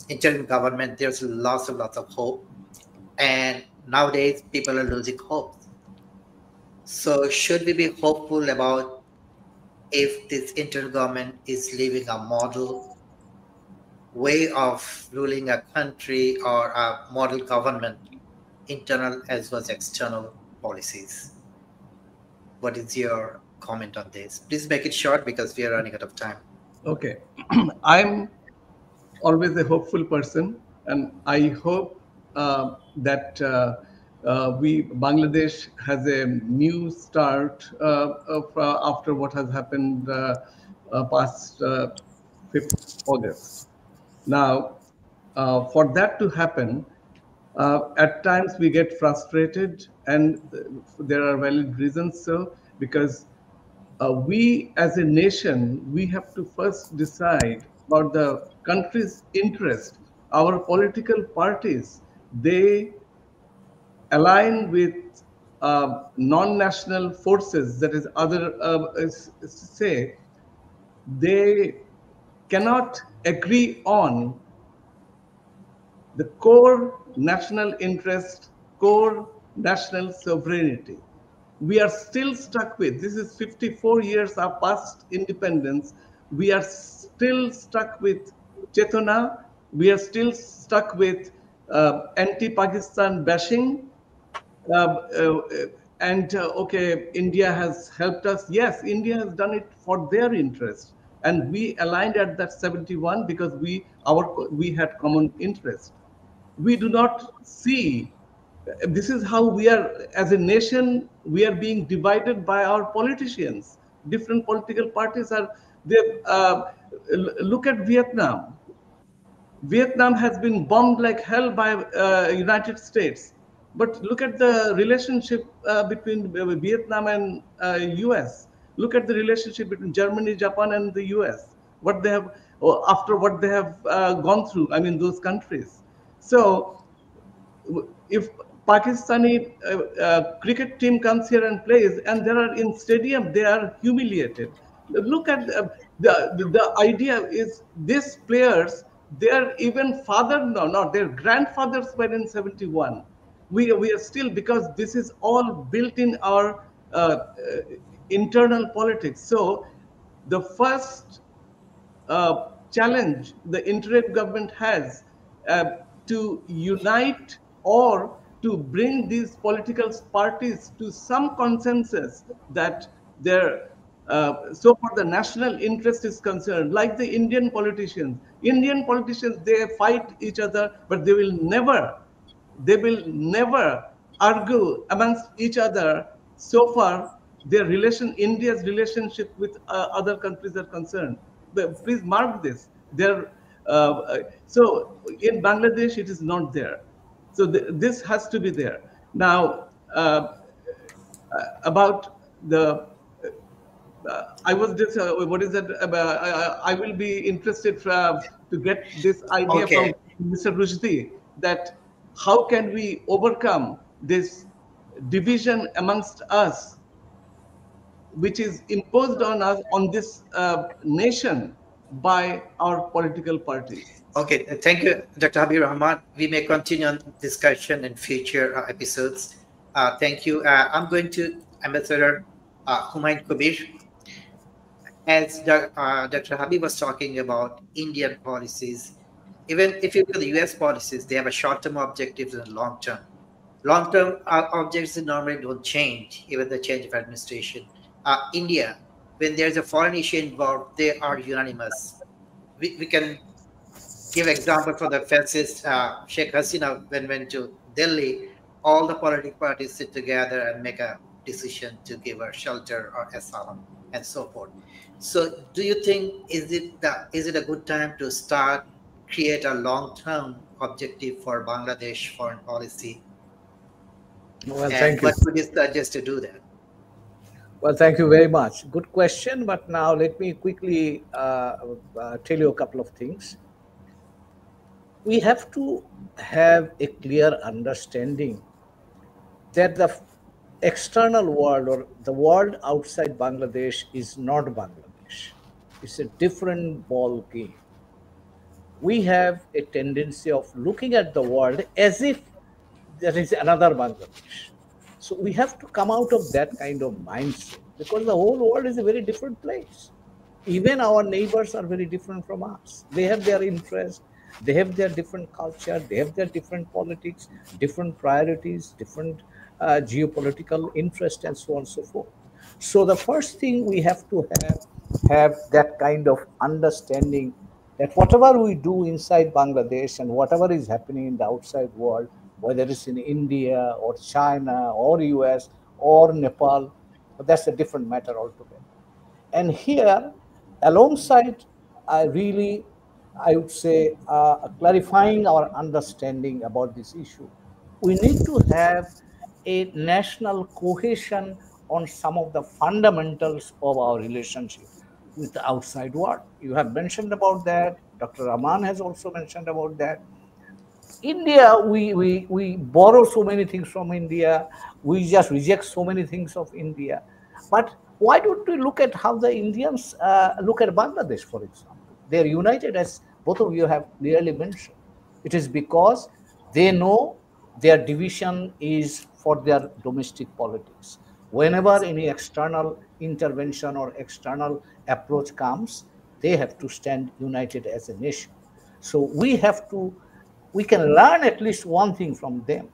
interim government, there's lots of hope. And nowadays, people are losing hope. So should we be hopeful about if this interim government is leaving a model way of ruling a country, or a model government, internal as well as external policies? What is your comment on this? Please make it short because we are running out of time. Okay. I'm always a hopeful person, and I hope that Bangladesh has a new start after what has happened past 5th August. Now, for that to happen, at times we get frustrated, and there are valid reasons so, because we as a nation, we have to first decide about the country's interest. Our political parties, they align with non-national forces, that is say, they cannot agree on the core national interest, core national sovereignty. We are still stuck with, this is 54 years of past independence, we are still stuck with Chetona, we are still stuck with anti-Pakistan bashing, and okay, India has helped us. Yes, India has done it for their interest, and we aligned at that 71 because we had common interest. We do not see, this is how we are as a nation, we are being divided by our politicians. Different political parties are they. Look at Vietnam. Vietnam has been bombed like hell by United States. But look at the relationship between Vietnam and US. Look at the relationship between Germany, Japan, and the US. What they have, or after what they have gone through, I mean, those countries. So if Pakistani cricket team comes here and plays, and there are in stadium, they are humiliated. Look at the idea is these players, their even father, no, their grandfathers were in 71. We are still, because this is all built in our internal politics. So the first challenge the interim government has uh, to unite or to bring these political parties to some consensus that their so far the national interest is concerned, like the Indian politicians, they fight each other, but they will never argue amongst each other so far their India's relationship with other countries are concerned. But please mark this. So in Bangladesh, it is not there. So this has to be there. Now, about the I was just what is that? I will be interested to get this idea from Okay. Mr. Rushdee, that how can we overcome this division amongst us, which is imposed on us, on this nation, by our political parties. Okay, thank you, Dr. Habib Rahman. We may continue on discussion in future episodes. Thank you. I'm going to Ambassador Humayun Kabir. As Dr. Habib was talking about Indian policies, even if you look at the US policies, they have a short-term objectives and long-term. Long-term objectives normally don't change, even the change of administration. India, when there's a foreign issue involved, they are unanimous. We can give example for the fascist Sheikh Hasina when went to Delhi, all the political parties sit together and make a decision to give her shelter or asylum and so forth. So, do you think is it a good time to start create a long-term objective for Bangladesh foreign policy? Well, And thank you. what would you suggest to do that? Well, thank you very much. Good question. But now let me quickly tell you a couple of things. We have to have a clear understanding that the external world or the world outside Bangladesh is not Bangladesh. It's a different ball game. We have a tendency of looking at the world as if there is another Bangladesh. So we have to come out of that kind of mindset, because the whole world is a very different place. Even our neighbors are very different from us. They have their interests, they have their different culture, they have their different politics, different priorities, different geopolitical interest, and so on and so forth. So the first thing we have to have that kind of understanding that whatever we do inside Bangladesh and whatever is happening in the outside world, whether it's in India or China or US or Nepal, that's a different matter altogether. And here, alongside, I would say, clarifying our understanding about this issue, we need to have a national cohesion on some of the fundamentals of our relationship with the outside world. You have mentioned about that. Dr. Rahman has also mentioned about that. India, we borrow so many things from India. We just reject so many things of India. But why don't we look at how the Indians look at Bangladesh, for example? They're united, as both of you have clearly mentioned. It is because they know their division is for their domestic politics. Whenever any external intervention or external approach comes, they have to stand united as a nation. So we can learn at least one thing from them,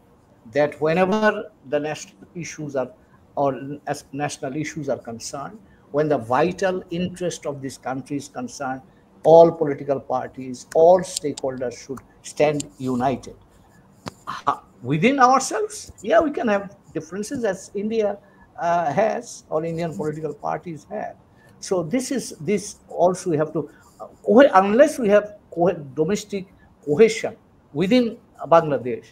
that whenever the national issues are or as national issues are concerned, when the vital interest of this country is concerned, all political parties, all stakeholders should stand united. Within ourselves, yeah, we can have differences as India has, or Indian political parties have. So this also we have to, unless we have domestic cohesion within Bangladesh,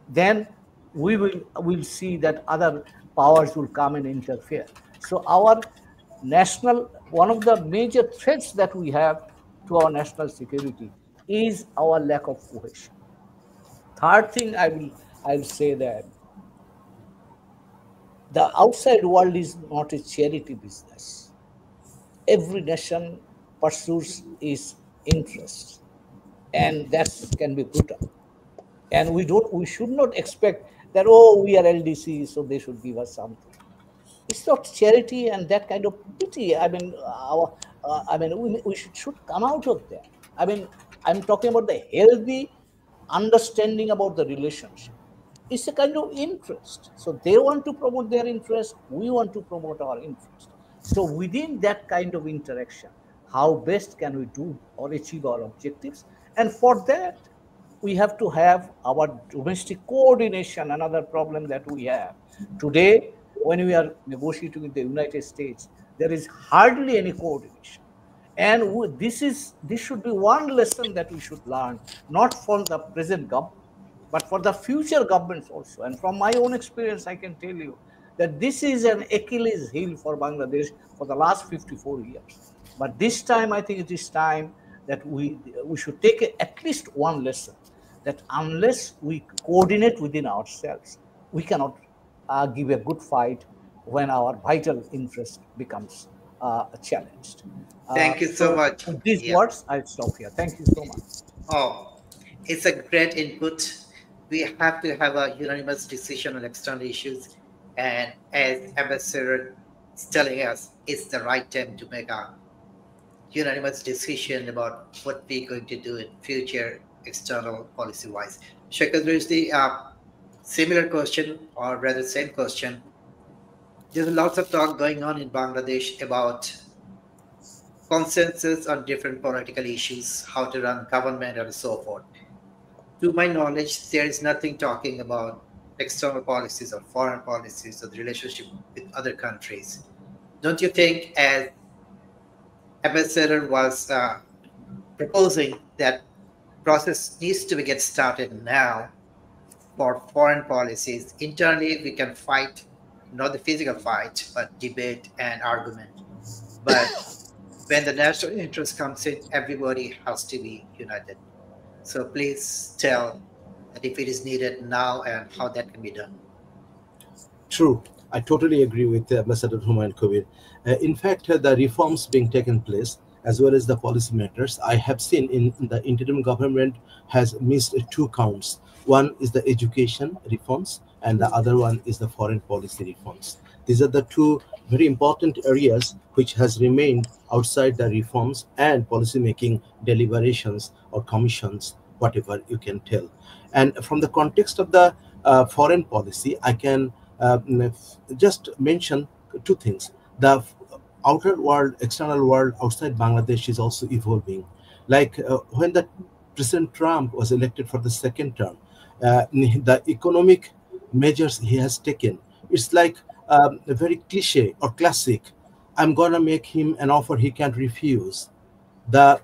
then we will see that other powers will come and interfere. So our national, one of the major threats that we have to our national security is our lack of cohesion. Third thing I'll say that the outside world is not a charity business. Every nation pursues its interests, and that can be brutal. And we should not expect that, oh, we are LDC, so they should give us something. It's not charity and that kind of pity. I mean, we should come out of that. I mean, I'm talking about the healthy understanding about the relationship. It's a kind of interest. So they want to promote their interest, we want to promote our interest. So within that kind of interaction, how best can we do or achieve our objectives? And for that, we have to have our domestic coordination, another problem that we have. Today, when we are negotiating with the United States, there is hardly any coordination. And this should be one lesson that we should learn, not from the present government, but for the future governments also. And from my own experience, I can tell you that this is an Achilles heel for Bangladesh for the last 54 years. But this time, I think it is time that we should take at least one lesson, that unless we coordinate within ourselves, we cannot give a good fight when our vital interest becomes challenged. Thank you so much. With these words, I'll stop here. Thank you so much. Oh, it's a great input. We have to have a unanimous decision on external issues. And as Ambassador is telling us, it's the right time to make a unanimous decision about what we're going to do in future external policy-wise. Shaikat Rushdee, similar question, or rather same question. There's lots of talk going on in Bangladesh about consensus on different political issues, how to run government and so forth. To my knowledge, there is nothing talking about external policies or foreign policies or the relationship with other countries. Don't you think, as Ambassador was proposing, that process needs to get started now for foreign policies? Internally, we can fight, not the physical fight, but debate and argument. But when the national interest comes in, everybody has to be united. So please tell that if it is needed now and how that can be done. True. I totally agree with Ambassador Humayun Kabir. In fact, the reforms being taken place, as well as the policy matters, I have seen in the interim government has missed two counts. One is the education reforms, and the other one is the foreign policy reforms. These are the two very important areas which has remained outside the reforms and policy making deliberations or commissions, whatever you can tell. And from the context of the foreign policy, I can just mention two things. The outer world, external world outside Bangladesh is also evolving. Like when the President Trump was elected for the second term, the economic measures he has taken, it's like a very cliche or classic. I'm gonna make him an offer he can't refuse. The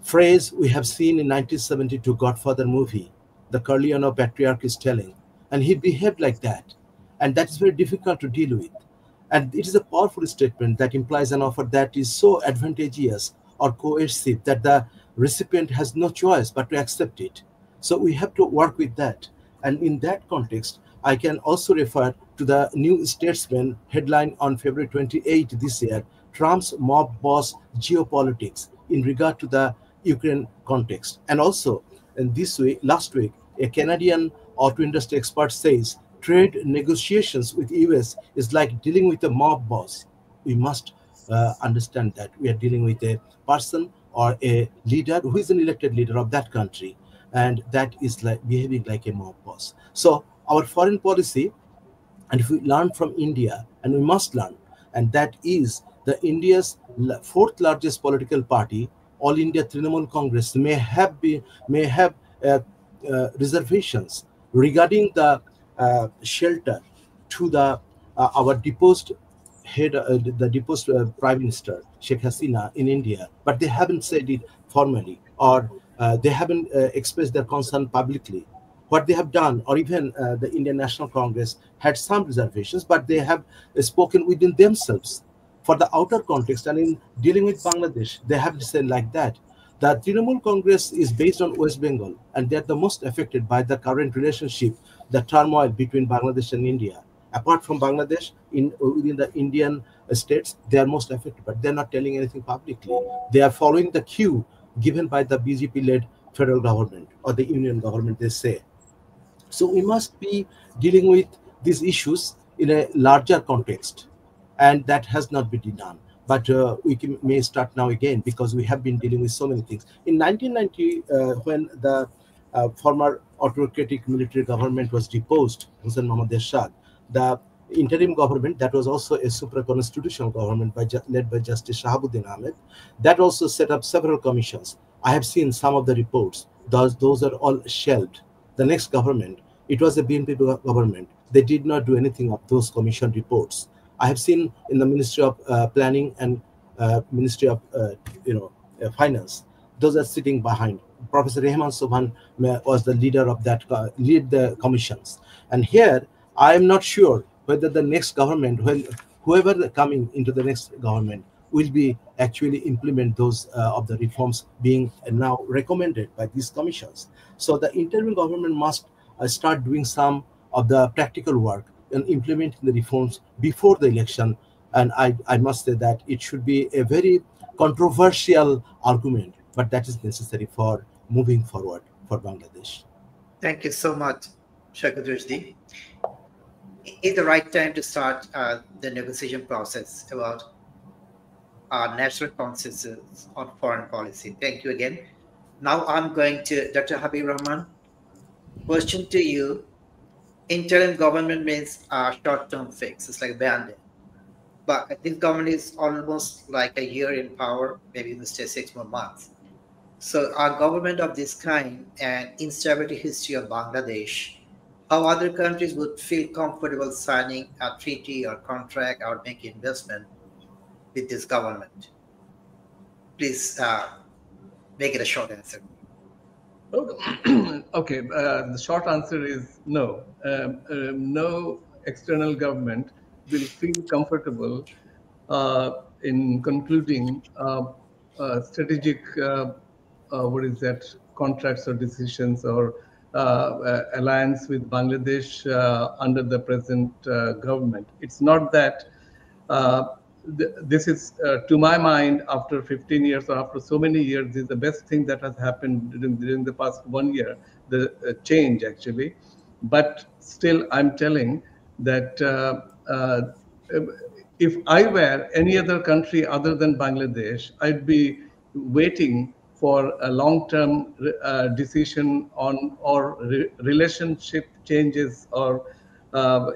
phrase we have seen in 1972 Godfather movie, the Corleone patriarch is telling, and he behaved like that. And that is very difficult to deal with. And it is a powerful statement that implies an offer that is so advantageous or coercive that the recipient has no choice but to accept it. So we have to work with that. And in that context, I can also refer to the New Statesman headline on February 28 this year, Trump's mob boss geopolitics in regard to the Ukraine context. And also, in this week, last week, a Canadian auto industry expert says trade negotiations with US is like dealing with a mob boss. We must understand that we are dealing with a person or a leader who is an elected leader of that country, and that is like behaving like a mob boss. So our foreign policy And if we learn from India, and we must learn, and that is the India's fourth largest political party, All India Trinamool Congress, may have reservations regarding the shelter to the our deposed head, the deposed Prime Minister Sheikh Hasina in India, but they haven't said it formally, or they haven't expressed their concern publicly. What they have done, or even the Indian National Congress had some reservations, but they have spoken within themselves. For the outer context and in dealing with Bangladesh, they have said like that. The Trinamool Congress is based on West Bengal, and they're the most affected by the current relationship, the turmoil between Bangladesh and India. Apart from Bangladesh, within the Indian states, they are most affected, but they're not telling anything publicly. They are following the cue given by the BJP-led federal government or the union government, they say. So we must be dealing with these issues in a larger context, and that has not been done. But may start now again, because we have been dealing with so many things. In 1990, when the former autocratic military government was deposed, Hussein Mohammad Ershad, the interim government, that was also a supra-constitutional government led by Justice Shahabuddin Ahmed, that also set up several commissions. I have seen some of the reports. Those are all shelved. The next government, it was a BNP government. They did not do anything of those commission reports. I have seen in the Ministry of Planning and Ministry of Finance, those are sitting behind. Professor Rehman Sobhan was the leader of that, lead the commissions. And here, I am not sure whether the next government, whoever coming into the next government, will be actually implement those of the reforms being now recommended by these commissions. So the interim government must start doing some of the practical work and implementing the reforms before the election. And I must say that it should be a very controversial argument, but that is necessary for moving forward for Bangladesh. Thank you so much, Shaikat Rushdee. It's the right time to start the negotiation process about our national consensus on foreign policy. Thank you again. Now I'm going to Dr. Habib Rahman. Question to you. Interim government means a short-term fix. It's like a band-aid. But this government is almost like a year in power, maybe even stay 6 more months. So our government of this kind and instability history of Bangladesh, how other countries would feel comfortable signing a treaty or contract or make investment with this government? Please make it a short answer. Okay, the short answer is no. No external government will feel comfortable in concluding strategic, contracts or decisions or alliance with Bangladesh under the present government. It's not that this is, to my mind, after 15 years or after so many years, is the best thing that has happened during the past 1 year, the change actually. But still, I'm telling that if I were any other country other than Bangladesh, I'd be waiting for a long-term decision on or relationship changes or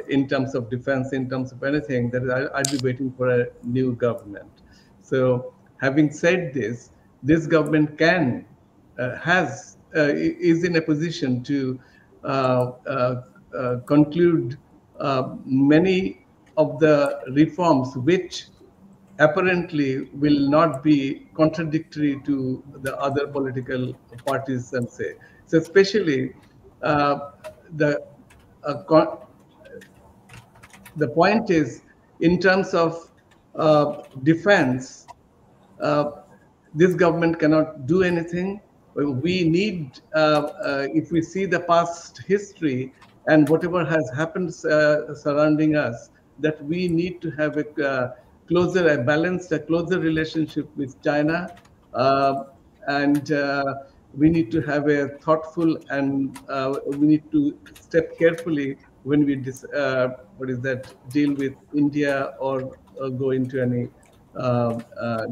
in terms of defense, in terms of anything, that I'd be waiting for a new government. So having said this, this government can, is in a position to conclude many of the reforms which apparently will not be contradictory to the other political parties and say. So especially the point is, in terms of defense, this government cannot do anything. We need, if we see the past history and whatever has happened surrounding us, that we need to have a closer relationship with China, and we need to have a thoughtful, and we need to step carefully when we deal with India or go into any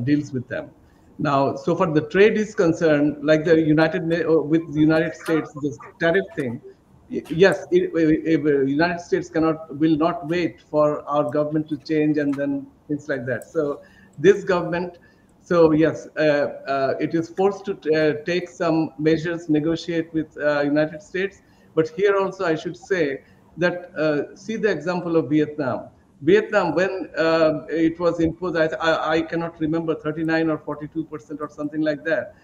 deals with them. Now, so far the trade is concerned, like with the United States, this tariff thing, yes, United States will not wait for our government to change and then things like that. So this government, so yes, it is forced to take some measures, negotiate with United States. But here also I should say that see the example of Vietnam. Vietnam, when it was imposed, I cannot remember 39 or 42% or something like that.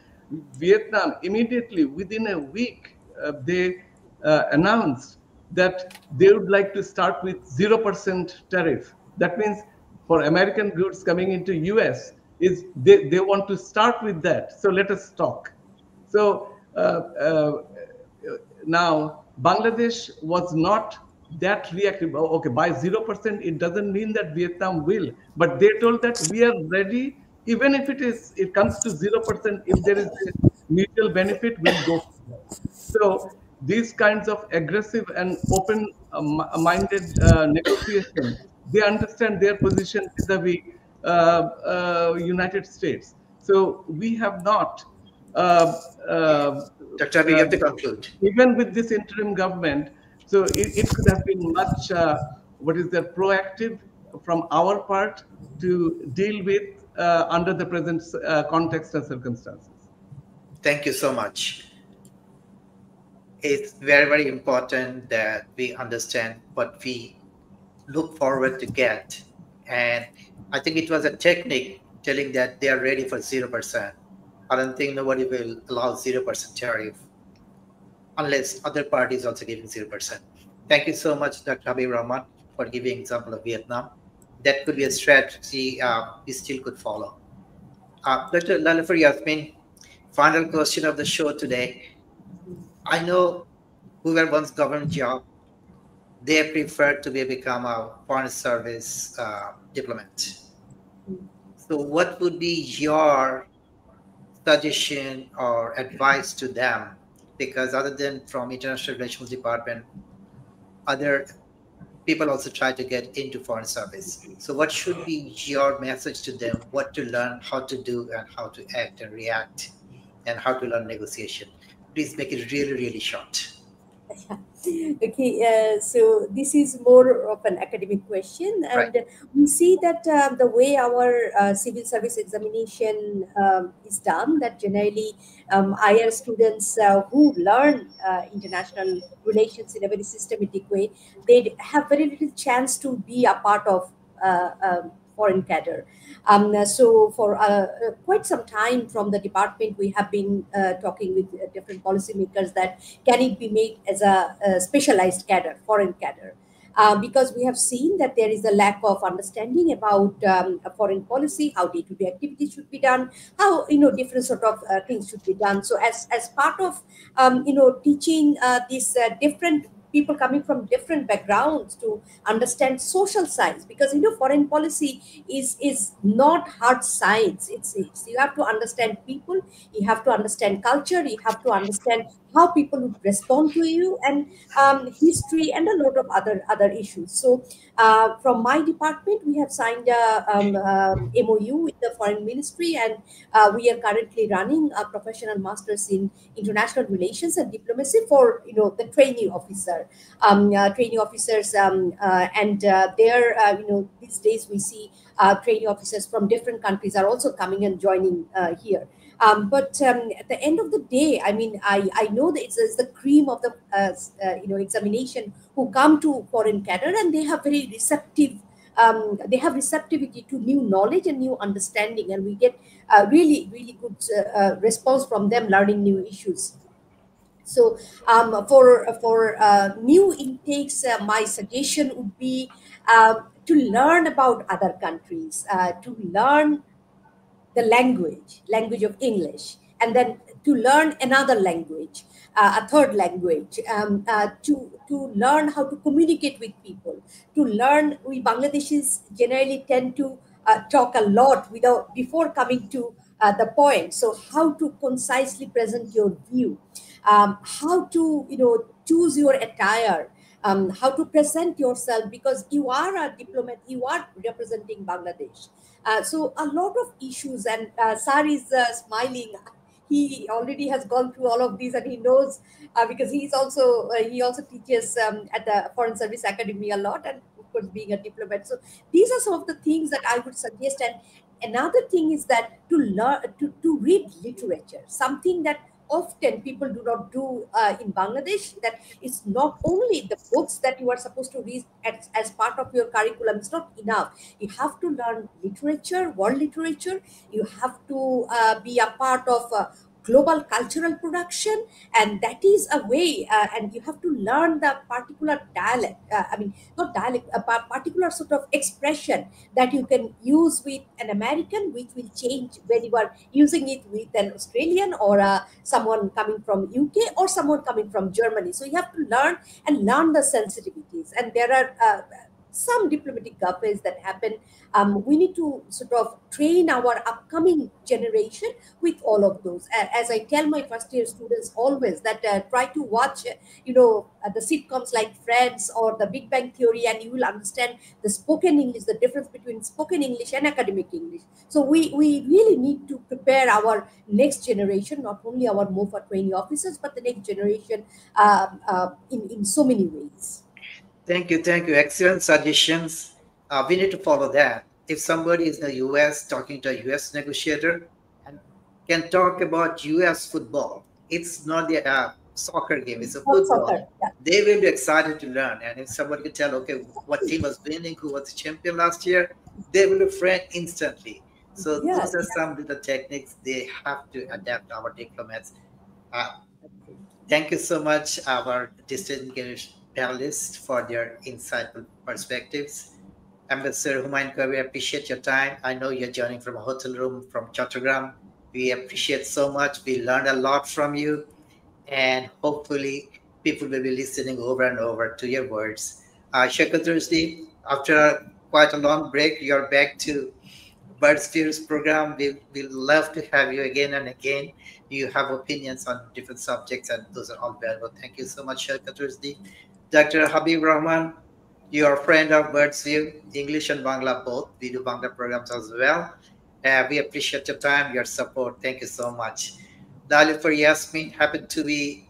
Vietnam immediately within a week they announced that they would like to start with 0% tariff. That means for American goods coming into US, they want to start with that. So let us talk. So now Bangladesh was not that reactive. Oh, okay, by 0%, it doesn't mean that Vietnam will, but they told that we are ready, even if it comes to 0%, if there is a mutual benefit, we'll go for that. So these kinds of aggressive and open-minded negotiation, they understand their position vis-a-vis United States. So we have not. Dr. Habib, you have to conclude. Even with this interim government, so it could have been much, proactive from our part to deal with under the present context and circumstances. Thank you so much. It's very, very important that we understand what we look forward to get. And I think it was a technique telling that they are ready for 0%. I don't think nobody will allow 0% tariff unless other parties also giving 0%. Thank you so much, Dr. Habib Rahman, for giving example of Vietnam. That could be a strategy we still could follow. Dr. Lailufar, Yasmin, final question of the show today. I know who were once government job, they prefer to become a foreign service diplomat. So what would be your suggestion or advice to them? Because other than from International Relations Department, other people also try to get into foreign service. So what should be your message to them, what to learn, how to do, and how to act and react, and how to learn negotiation? Please make it really, really short. Okay, so this is more of an academic question, and Right. we see that the way our civil service examination is done, that generally IR students who learn international relations in a very systematic way, they have very little chance to be a part of foreign cadre. So for quite some time from the department, we have been talking with different policymakers that can it be made as a specialized cadre, foreign cadre. Because we have seen that there is a lack of understanding about foreign policy, how day-to-day activities should be done, how different sort of things should be done. So as part of teaching these different people coming from different backgrounds to understand social science, because foreign policy is not hard science. It's you have to understand people, you have to understand culture, you have to understand how people would respond to you, and history, and a lot of other issues. So from my department, we have signed a MOU with the foreign ministry, and we are currently running a professional masters in international relations and diplomacy for the trainee officer, trainee officers, and there these days we see trainee officers from different countries are also coming and joining here. But at the end of the day, I mean, I know that it's the cream of the examination who come to foreign cadre, and they have very receptive. They have receptivity to new knowledge and new understanding, and we get really, really good response from them learning new issues. So for new intakes, my suggestion would be to learn about other countries, to learn the language of English, and then to learn another language, a third language, to learn how to communicate with people, to learn. We Bangladeshis generally tend to talk a lot before coming to the point. So how to concisely present your view, how to choose your attire, how to present yourself, because you are a diplomat, you are representing Bangladesh. So a lot of issues, and Sar is smiling. he already has gone through all of these, and he knows, because he also teaches at the Foreign Service Academy a lot, and of course being a diplomat. So these are some of the things that I would suggest. And another thing is that to learn to read literature, something that often people do not do in Bangladesh. That it's not only the books that you are supposed to read as part of your curriculum. It's not enough. You have to learn literature, world literature. You have to be a part of global cultural production, and that is a way. And you have to learn the particular dialect. I mean, not dialect, a particular sort of expression that you can use with an American, which will change when you are using it with an Australian, or someone coming from UK, or someone coming from Germany. So you have to learn the sensitivities. And there are some diplomatic gafes that happen. We need to sort of train our upcoming generation with all of those. As I tell my first year students always, that try to watch, the sitcoms like Friends or The Big Bang Theory, and you will understand the spoken English, the difference between spoken English and academic English. So we really need to prepare our next generation, not only our MOFA trainee officers, but the next generation in so many ways. Thank you. Excellent suggestions. We need to follow that. If somebody is in the US talking to a US negotiator and can talk about US football, it's not the soccer game, it's a football. Soccer, yeah. They will be excited to learn. And if somebody can tell, okay, what team was winning, who was the champion last year, they will be friend instantly. So those are some of the techniques they have to adapt, our diplomats. Thank you so much, our distinguished panelists, for their insightful perspectives. Ambassador Humayun Kabir, we appreciate your time. I know you're joining from a hotel room from Chattogram. We appreciate so much. We learned a lot from you, and hopefully people will be listening over and over to your words. Shaikat Rushdee, after quite a long break, you're back to Birds Fears program. We'll love to have you again and again. You have opinions on different subjects, and those are all valuable. Thank you so much, Shaikat Rushdee. Dr. Habib Rahman, you are a friend of Birds View, English and Bangla both. We do Bangla programs as well. We appreciate your time, your support. Thank you so much. Lailufar Yasmin happened to be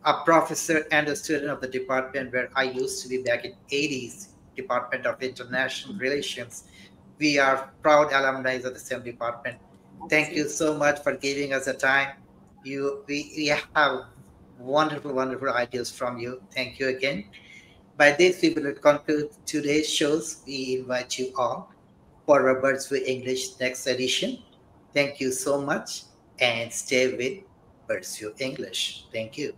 a professor and a student of the department where I used to be back in 80s, Department of International Relations. We are proud alumni of the same department. Thank you so much for giving us the time. We have wonderful ideas from you. Thank you again. By this, we will conclude today's shows. We invite you all for our Birds with English next edition. Thank you so much, and stay with Birds with English. Thank you.